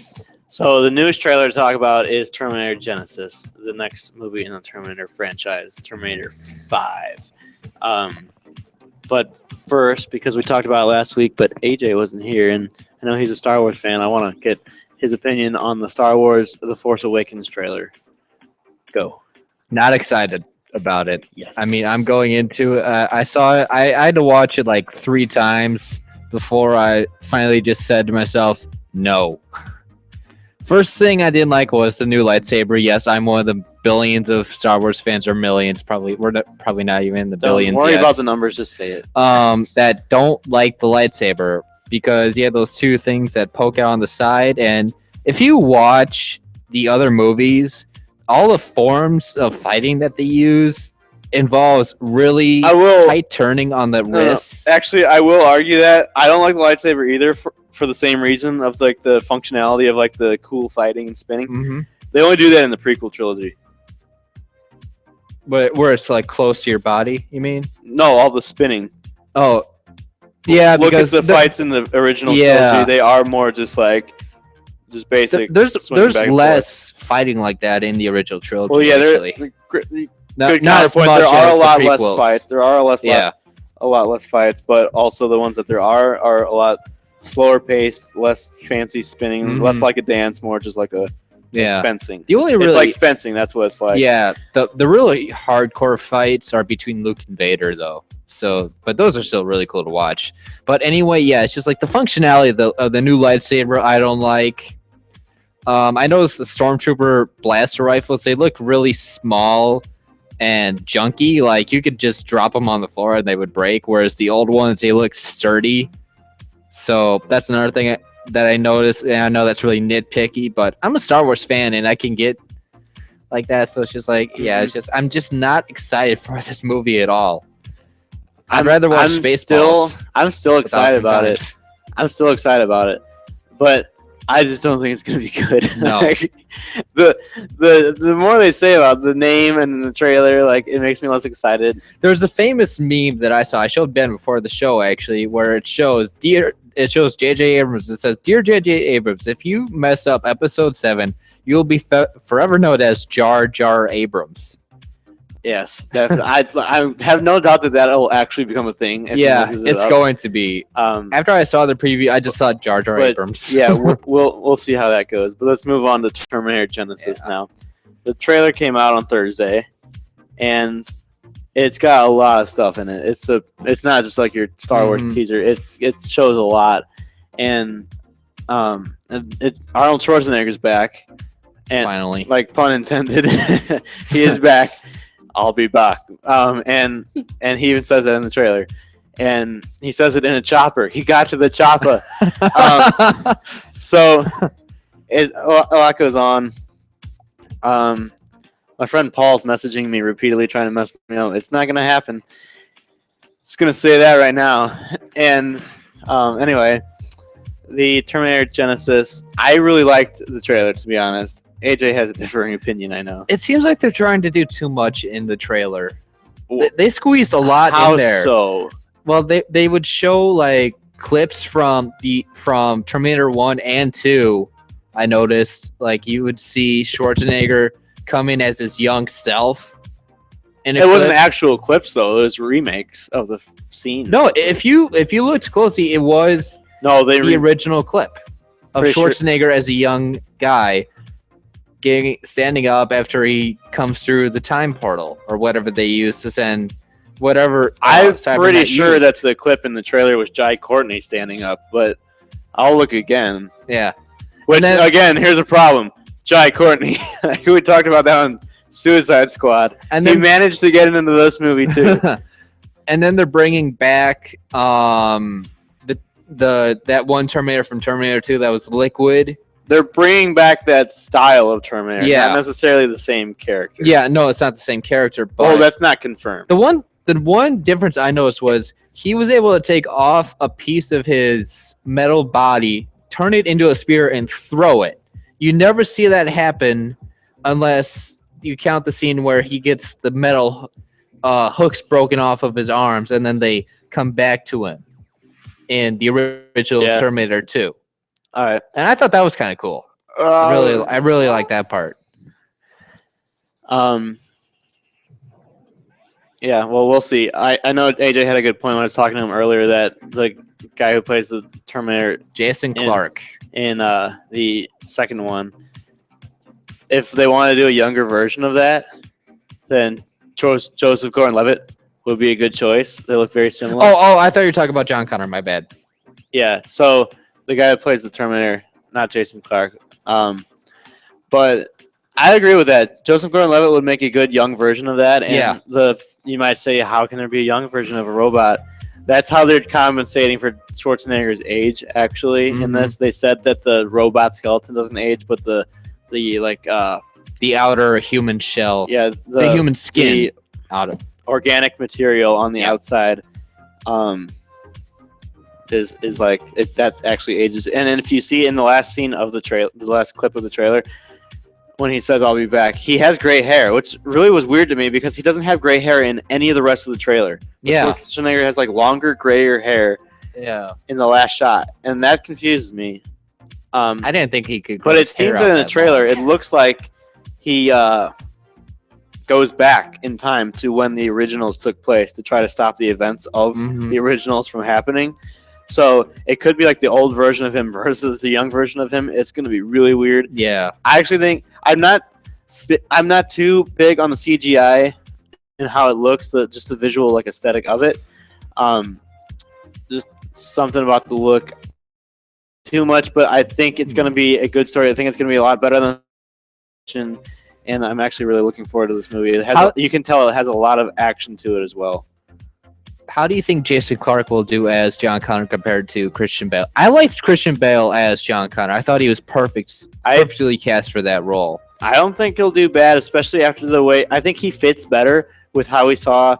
so the newest trailer to talk about is Terminator Genesis, the next movie in the Terminator franchise, Terminator 5. But first, because we talked about it last week, but AJ wasn't here, and I know he's a Star Wars fan, I want to get his opinion on the Star Wars The Force Awakens trailer. Go. Not excited about it. Yes. I mean, I'm going into I saw it. I had to watch it like 3 times before I finally just said to myself, no. First thing I didn't like was the new lightsaber. Yes, I'm one of the billions of Star Wars fans, or millions. Probably probably not even in the billions. Don't worry yet. about the numbers. Just say it. That don't like the lightsaber because you have those 2 things that poke out on the side. And if you watch the other movies, all the forms of fighting that they use involves really tight turning on the wrists. No. Actually, I will argue that I don't like the lightsaber either for the same reason of like the functionality of like the cool fighting and spinning. Mm-hmm. They only do that in the prequel trilogy. But where it's like close to your body, you mean? No, all the spinning. Oh, yeah. Look because at the fights in the original trilogy. They are more just basic. There's back and less fighting like that in the original trilogy. Well, yeah, actually. Not as much there are as a the lot less prequels. fights. There are a lot less fights, but also the ones that there are a lot slower paced, less fancy spinning, less like a dance, more just like a fencing. The only it's like fencing. That's what it's like. Yeah, the really hardcore fights are between Luke and Vader, though. So, but those are still really cool to watch. But anyway, yeah, it's just like the functionality of the new lightsaber I don't like. I noticed the Stormtrooper blaster rifles, they look really small and junky. Like, you could just drop them on the floor and they would break, whereas the old ones, they look sturdy. So that's another thing that I noticed, and I know that's really nitpicky, but I'm a Star Wars fan, and I can get like that. So it's just like, yeah, it's just I'm just not excited for this movie at all. I'd rather watch Spaceballs. I'm still excited about it. I'm still excited about it, but I just don't think it's gonna be good. No. Like, the more they say about the name and the trailer, like it makes me less excited. There's a famous meme that I saw. I showed Ben before the show actually, where it shows J.J. Abrams. It says, "Dear J.J. Abrams, if you mess up Episode 7, you'll be forever known as Jar Jar Abrams." Yes, definitely. I have no doubt that that'll actually become a thing. If Yeah, he messes it it's up. going to be. After I saw the preview, I just saw Jar Jar But, Abrams. Yeah, we'll see how that goes. But let's move on to Terminator Genesis now. The trailer came out on Thursday, and it's got a lot of stuff in it. It's not just like your Star Wars teaser. It shows a lot, and Arnold Schwarzenegger's back, and Finally. like pun intended, he is back. I'll be back. And he even says that in the trailer. And he says it in a chopper. He got to the chopper. So a lot goes on. My friend Paul's messaging me repeatedly trying to mess me up. It's not going to happen. Just going to say that right now. And anyway, the Terminator Genesis, I really liked the trailer, to be honest. AJ has a differing opinion, I know. It seems like they're trying to do too much in the trailer. They squeezed a lot in there. How so? Well, they would show like clips from Terminator 1 and 2. I noticed like you would see Schwarzenegger come in as his young self. And it wasn't actual clips though; it was remakes of the scene. No, if you looked closely, it was the original clip of Schwarzenegger as a young guy. Standing up after he comes through the time portal or whatever they use to send whatever. I'm pretty sure that the clip in the trailer was Jai Courtney standing up, but I'll look again. Yeah. Which again, here's a problem. Jai Courtney, we talked about that on Suicide Squad, and he managed to get into this movie too. And then they're bringing back that one Terminator from Terminator 2 that was Liquid. They're bringing back that style of Terminator, not necessarily the same character. Yeah, no, it's not the same character. But that's not confirmed. The one difference I noticed was he was able to take off a piece of his metal body, turn it into a spear, and throw it. You never see that happen unless you count the scene where he gets the metal hooks broken off of his arms, and then they come back to him in the original Terminator 2. All right, and I thought that was kind of cool. I really like that part. Yeah, well, we'll see. I know AJ had a good point when I was talking to him earlier that the guy who plays the Terminator, Jason Clarke, in the second one, if they want to do a younger version of that, then Joseph Gordon-Levitt would be a good choice. They look very similar. Oh, I thought you were talking about John Connor. My bad. Yeah, so the guy that plays the Terminator, not Jason Clarke. But I agree with that. Joseph Gordon-Levitt would make a good young version of that. And you might say, how can there be a young version of a robot? That's how they're compensating for Schwarzenegger's age, actually. In this, they said that the robot skeleton doesn't age, but the outer human shell. Yeah, the human skin. Out of organic material on the outside. Is like that's actually ages. And then if you see in the last scene of the trailer, the last clip of the trailer, when he says I'll be back, he has gray hair, which really was weird to me because he doesn't have gray hair in any of the rest of the trailer. Yeah, Schwarzenegger has like longer, grayer hair. Yeah, in the last shot, and that confuses me. I didn't think he could. But it seems that in the trailer, it looks like he goes back in time to when the originals took place to try to stop the events of the originals from happening. So it could be like the old version of him versus the young version of him. It's going to be really weird. Yeah, I actually think I'm not too big on the CGI and how it looks, just the visual like aesthetic of it. Just something about the look too much, but I think it's going to be a good story. I think it's going to be a lot better than, and I'm actually really looking forward to this movie. You can tell it has a lot of action to it as well. How do you think Jason Clarke will do as John Connor compared to Christian Bale? I liked Christian Bale as John Connor. I thought he was perfectly cast for that role. I don't think he'll do bad, especially after the way. I think he fits better with how we saw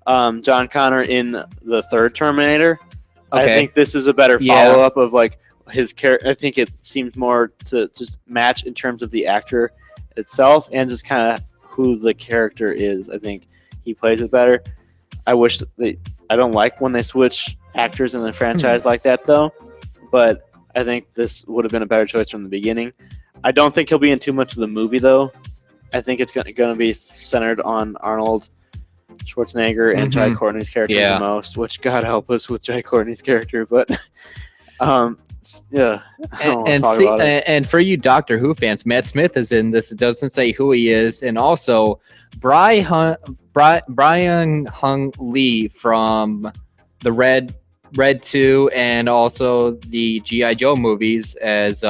John Connor in the third Terminator. I Okay. think this is a better Yeah. follow up of like his character. I think it seems more to just match in terms of the actor itself and just kind of who the character is. I think he plays it better. I wish I don't like when they switch actors in a franchise like that though, but I think this would have been a better choice from the beginning. I don't think he'll be in too much of the movie though. I think it's going to be centered on Arnold Schwarzenegger and Jai Courtney's character Yeah. the most, which God help us with Jai Courtney's character, but yeah, I don't wanna talk about it. And for you Doctor Who fans, Matt Smith is in this. It doesn't say who he is, and also Brian Hung Lee from the Red 2 and also the G.I. Joe movies as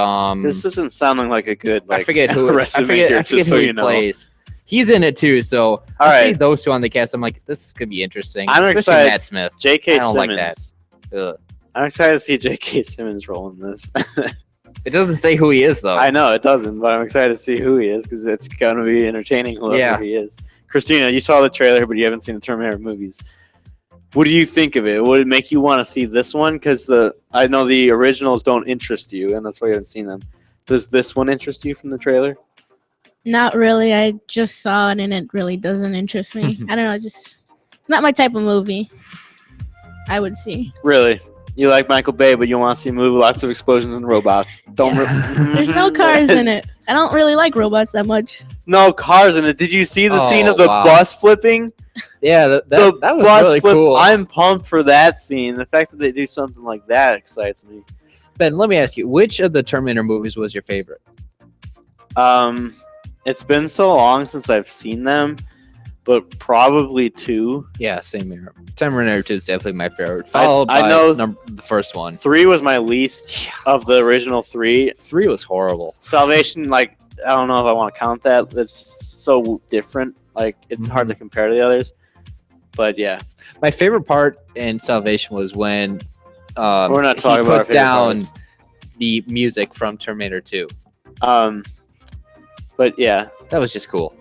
This isn't sounding like a good I forget who resume here, just so who he you know. plays. He's in it too, so All I see right. those two on the cast. I'm like, this could be interesting. I'm especially excited. Matt Smith. J.K. I don't like Simmons. that. Ugh. I'm excited to see J.K. Simmons role in this. It doesn't say who he is though. I know it doesn't, but I'm excited to see who he is because it's going to be entertaining whoever Yeah. he is. Christina, you saw the trailer, but you haven't seen the Terminator movies. What do you think of it? Would it make you want to see this one? Because I know the originals don't interest you, and that's why you haven't seen them. Does this one interest you from the trailer? Not really. I just saw it and it really doesn't interest me. I don't know, just not my type of movie. I would see. Really? You like Michael Bay, but you want to see a movie with lots of explosions and robots. Don't. There's no cars in it. I don't really like robots that much. No cars in it. Did you see the scene Oh, of the wow. bus flipping? Yeah, The that was bus really flip. cool. I'm pumped for that scene. The fact that they do something like that excites me. Ben, let me ask you, which of the Terminator movies was your favorite? It's been so long since I've seen them, but probably 2. Yeah, same here. Terminator 2 is definitely my favorite. Followed I by know- the first one. 3 was my least of the original 3. 3 was horrible. Salvation, like, I don't know if I want to count that. It's so different. Like, it's hard to compare to the others. But yeah, My favorite part in Salvation was when we're not he talking about our put favorite down parts. the music from Terminator 2. But yeah, That was just cool.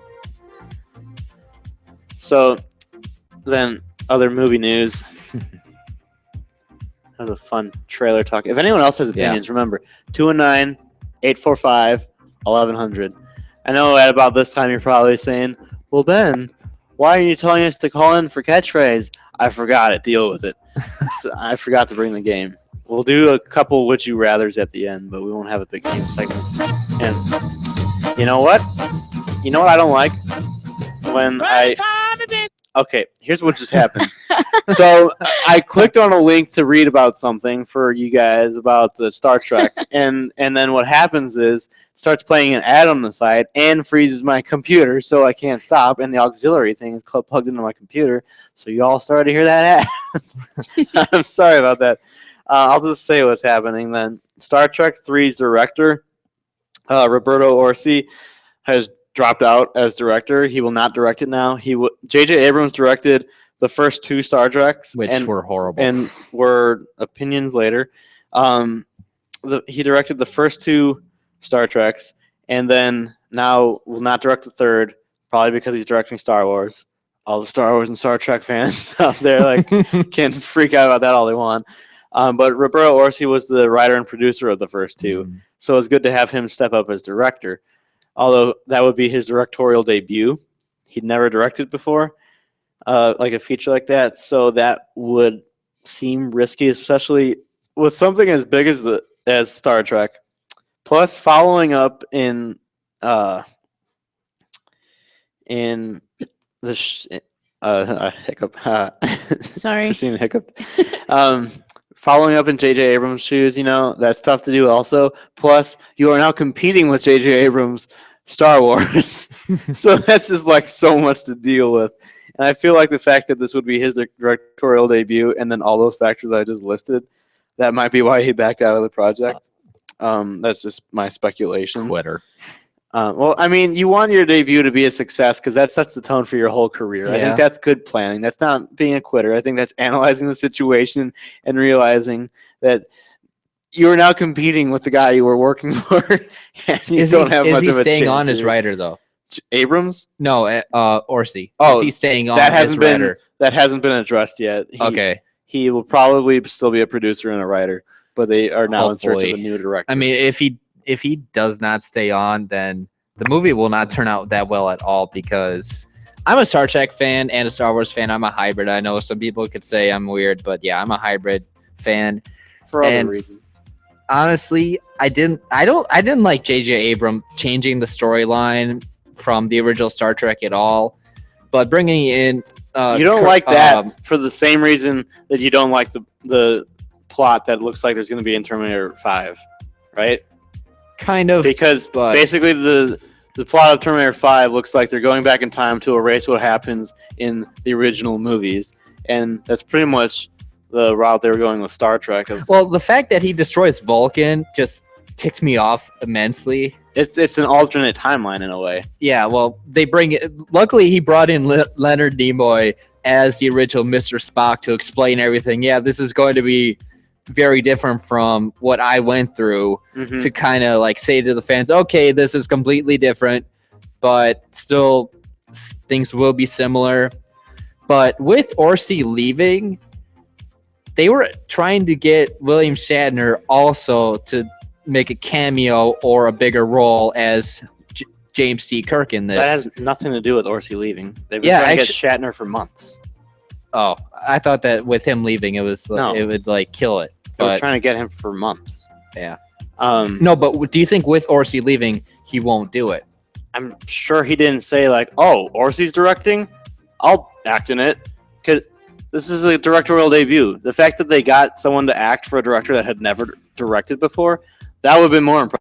so then other movie news. That was a fun trailer talk. If anyone else has opinions, remember 219-845-1100. I know at about this time you're probably saying, well, Ben, why are you telling us to call in for catchphrase? I forgot it. Deal with it. So I forgot to bring the game. We'll do a couple would you rathers at the end, but we won't have a big game segment. And you know what? You know what I don't like? When Okay, here's what just happened. So I clicked on a link to read about something for you guys about the Star Trek, and then what happens is it starts playing an ad on the side and freezes my computer, so I can't stop. And the auxiliary thing is plugged into my computer, so you all started to hear that ad. I'm sorry about that. I'll just say what's happening then. Star Trek 3's director, Roberto Orci, has dropped out as director. He will not direct it now. J.J. Abrams directed the first 2 Star Treks, Which were horrible. and were opinions later. He directed the first 2 Star Treks, and then now will not direct the third, probably because he's directing Star Wars. All the Star Wars and Star Trek fans out there can freak out about that all they want. But Roberto Orci was the writer and producer of the first 2, so it's good to have him step up as director. Although that would be his directorial debut. He'd never directed before, like a feature like that. So that would seem risky, especially with something as big as Star Trek. Plus, following up in the hiccup. Sorry. Christina hiccuped. Following up in J.J. Abrams' shoes, that's tough to do also. Plus, you are now competing with J.J. Abrams' Star Wars. So that's just like so much to deal with. And I feel like the fact that this would be his directorial debut and then all those factors I just listed, that might be why he backed out of the project. That's just my speculation. Quitter. Well, I mean, you want your debut to be a success because that sets the tone for your whole career. I Yeah. think that's good planning. That's not being a quitter. I think that's analyzing the situation and realizing that you are now competing with the guy you were working for, and you don't have much of a Is he staying on chance as here. writer though? Abrams? No, Orsi. Oh, is he staying on that as hasn't been writer? that hasn't been addressed yet. Okay. He will probably still be a producer and a writer, but they are now in search of a Hopefully. new director. I mean, if he does not stay on, then the movie will not turn out that well at all, because I'm a Star Trek fan and a Star Wars fan. I'm a hybrid. I know some people could say I'm weird, but yeah, I'm a hybrid fan. for other and- reasons. Honestly, I didn't like J.J. Abrams changing the storyline from the original Star Trek at all, but bringing in You don't like that for the same reason that you don't like the plot that looks like there's going to be in Terminator 5, right? kind of, Because but- basically the plot of Terminator 5 looks like they're going back in time to erase what happens in the original movies, and that's pretty much the route they were going with Star Trek. Well, the fact that he destroys Vulcan just ticked me off immensely. It's an alternate timeline in a way. Yeah, well, they bring it. Luckily, he brought in Leonard Nimoy as the original Mr. Spock to explain everything. Yeah, this is going to be very different from what I went through, Mhm. to kind of like say to the fans, okay, this is completely different, but still things will be similar. But with Orsi leaving, they were trying to get William Shatner also to make a cameo or a bigger role as James T. Kirk in this. That has nothing to do with Orsi leaving. They've been Yeah, trying to get Shatner for months. Oh, I thought that with him leaving, it was No. it would like kill it. They were But trying to get him for months. Yeah. No, but do you think with Orsi leaving, he won't do it? I'm sure he didn't say like, "Oh, Orsi's directing, I'll act in it," because this is a directorial debut. The fact that they got someone to act for a director that had never directed before, that would have been more impressive.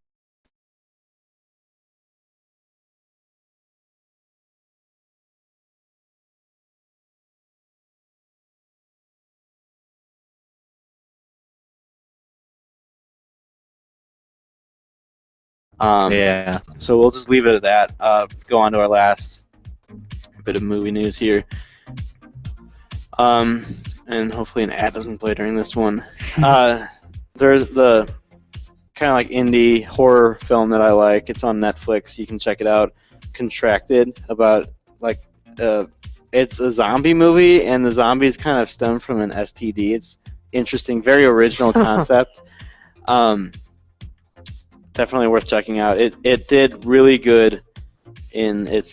Yeah. So we'll just leave it at that. Go on to our last bit of movie news here. And hopefully an ad doesn't play during this one. There's the kind of like indie horror film that I like. It's on Netflix. You can check it out. Contracted, about like it's a zombie movie, and the zombies kind of stem from an STD. It's interesting, very original concept. Definitely worth checking out. It did really good in its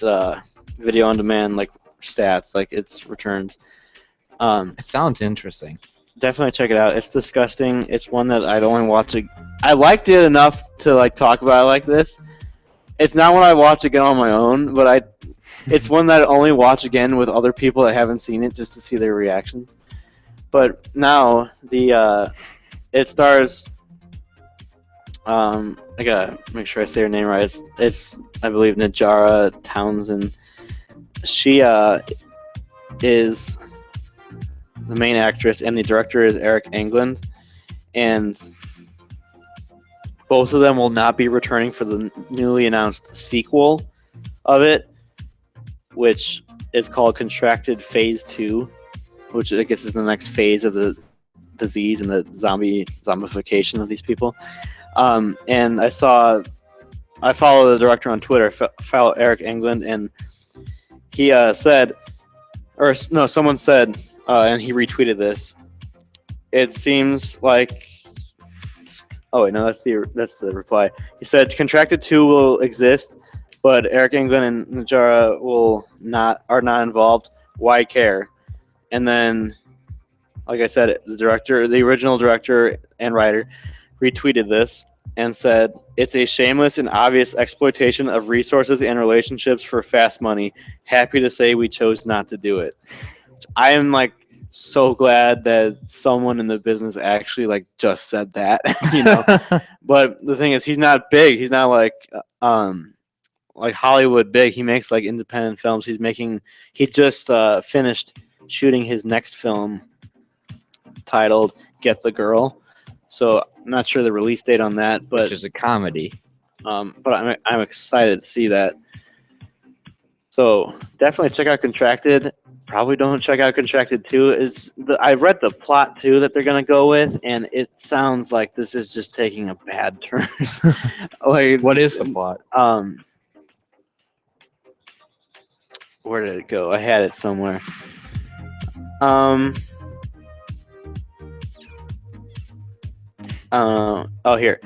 video on demand like stats, like its returns. It sounds interesting. Definitely check it out. It's disgusting. It's one that I'd only watch. I liked it enough to like talk about it like this. It's not one I watch again on my own, but it's one that I only watch again with other people that haven't seen it just to see their reactions. But now it stars. I gotta make sure I say her name right. It's I believe Najara Townsend. She is the main actress, and the director is Eric Englund, and both of them will not be returning for the newly announced sequel of it, which is called Contracted Phase 2, which I guess is the next phase of the disease and the zombification of these people. And I follow the director on Twitter, follow Eric Englund, and he said, or no, someone said, and he retweeted this. It seems like, oh wait, no, that's the reply. He said, Contracted 2 will exist, but Eric Englund and Najara are not involved. Why care? And then, like I said, the original director and writer, retweeted this and said, "It's a shameless and obvious exploitation of resources and relationships for fast money. Happy to say we chose not to do it." I am like so glad that someone in the business actually like just said that, you know. But the thing is, he's not big. He's not like Hollywood big. He makes like independent films. He just finished shooting his next film titled Get the Girl. So I'm not sure the release date on that, but Which is a comedy. but I'm excited to see that. So definitely check out Contracted. Probably don't check out Contracted 2. I read the plot too that they're gonna go with, and it sounds like this is just taking a bad turn. Like, What is the plot? where did it go? I had it somewhere. Here.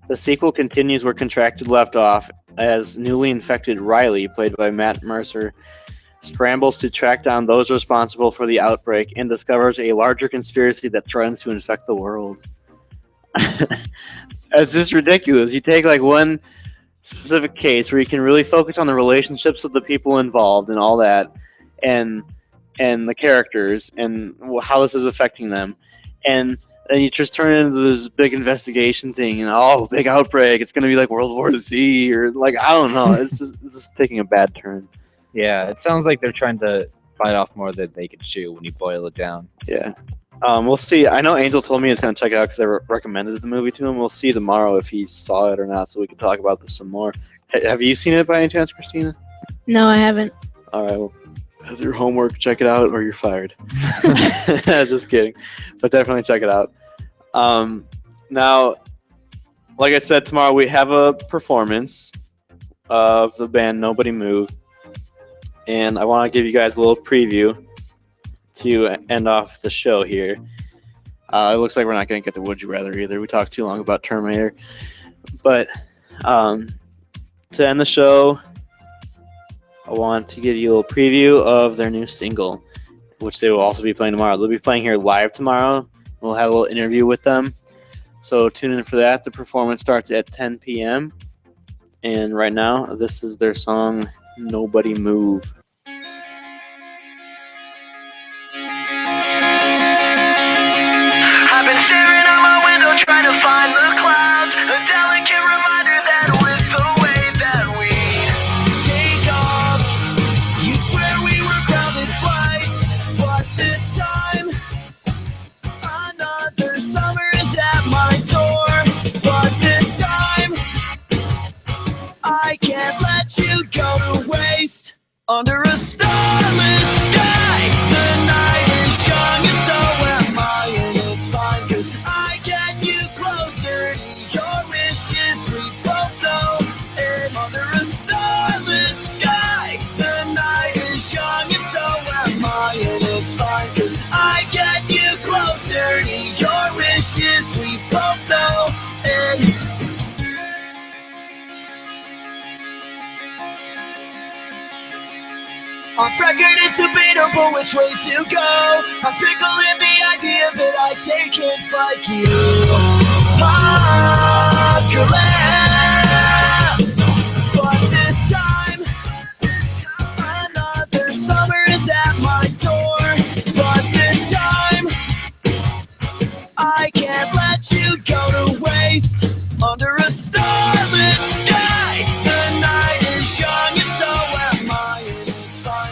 The sequel continues where Contracted left off as newly infected Riley, played by Matt Mercer, scrambles to track down those responsible for the outbreak and discovers a larger conspiracy that threatens to infect the world. It's just ridiculous. You take like one specific case where you can really focus on the relationships of the people involved and all that, and the characters and how this is affecting them, and then you just turn it into this big investigation thing, and big outbreak. It's gonna be like World War Z, or like I don't know. It's just taking a bad turn. Yeah, it sounds like they're trying to bite off more than they can chew when you boil it down. Yeah. We'll see. I know Angel told me he's going to check it out because I recommended the movie to him. We'll see tomorrow if he saw it or not, so we can talk about this some more. Have you seen it by any chance, Christina? No, I haven't. All right. Well, as your homework, check it out or you're fired. Just kidding. But definitely check it out. Now, like I said, tomorrow we have a performance of the band Nobody Move. And I want to give you guys a little preview to end off the show here. It looks like we're not going to get to Would You Rather either. We talked too long about Terminator. But to end the show, I want to give you a little preview of their new single, which they will also be playing tomorrow. They'll be playing here live tomorrow. We'll have a little interview with them. So tune in for that. The performance starts at 10 p.m. And right now, this is their song, Nobody Move. I've been staring out my window trying to find the clouds, a delicate reminder that with the way that we take off, you'd swear we were crowded flights, but this time another summer is at my door, but this time I can't let you go to waste. Under a starless sky, the night is young and so am I, and it's fine, cause I get you closer to your wishes, we both know. And under a starless sky, the night is young and so am I, and it's fine, cause I get you closer to your wishes, we both know. And off record is debatable which way to go. I'm tickling the idea that I take hints like you. Apocalypse. But this time, another summer is at my door. But this time, I can't let you go to waste. Under a starless sky, the night is young and so am I.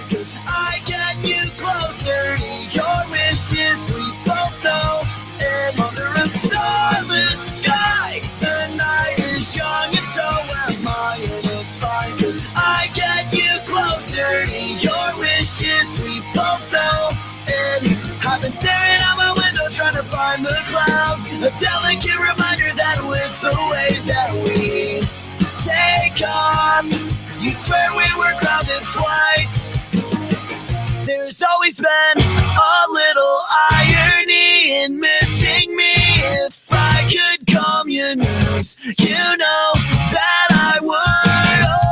Cause I get you closer to your wishes, we both know. And under a starless sky, the night is young and so am I, and it's fine, cause I get you closer to your wishes, we both know. And I've been staring out my window trying to find the clouds, a delicate reminder that with the way that we take off, you'd swear we were crowded flights. There's always been a little irony in missing me. If I could calm your nerves, you know that I would. Oh.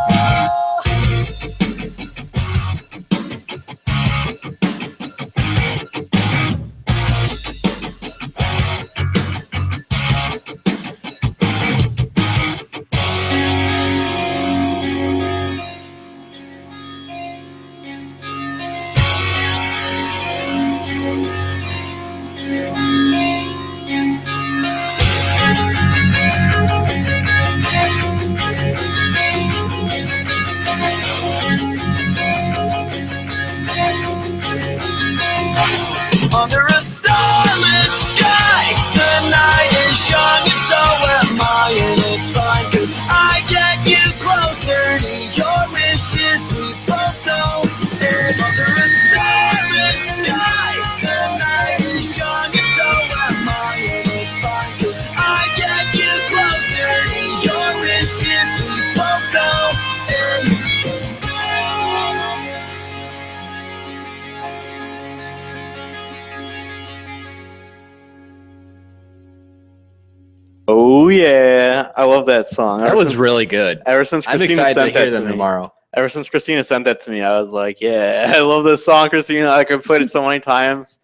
I love that song. That was really good. Ever since I'm Christina excited to sent hear that to them me. tomorrow. Ever since Christina sent that to me, I was like, yeah, I love this song, Christina. I could played it so many times.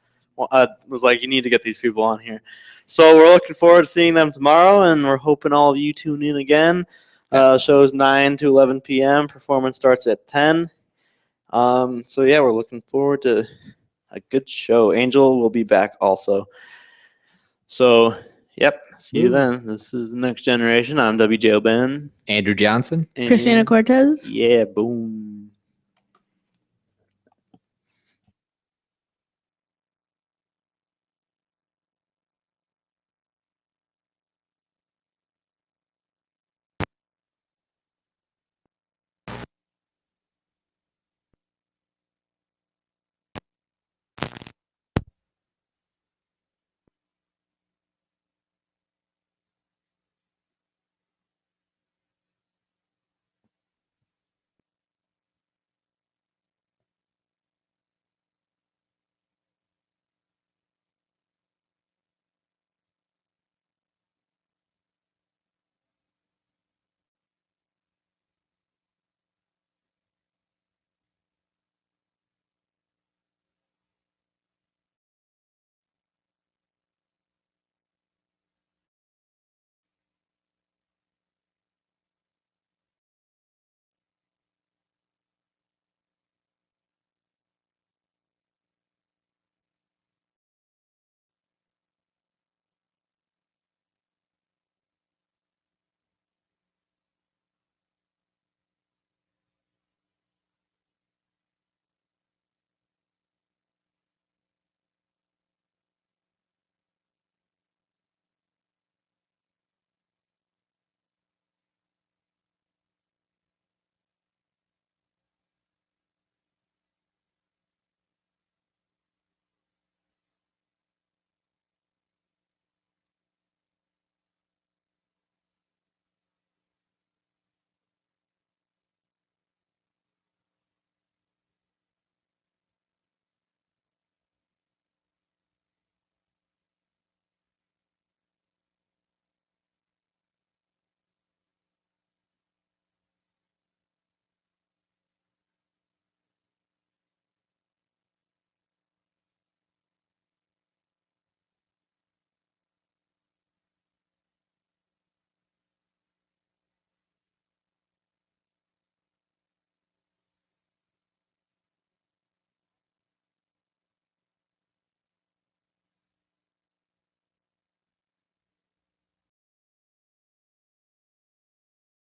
I was like, you need to get these people on here. So we're looking forward to seeing them tomorrow, and we're hoping all of you tune in again. Show's 9 to 11 p.m. Performance starts at 10. So yeah, we're looking forward to a good show. Angel will be back also. So, yep. See you then. This is the Next Generation. I'm WJ Ben. Andrew Johnson. Christina Cortez. Yeah, boom.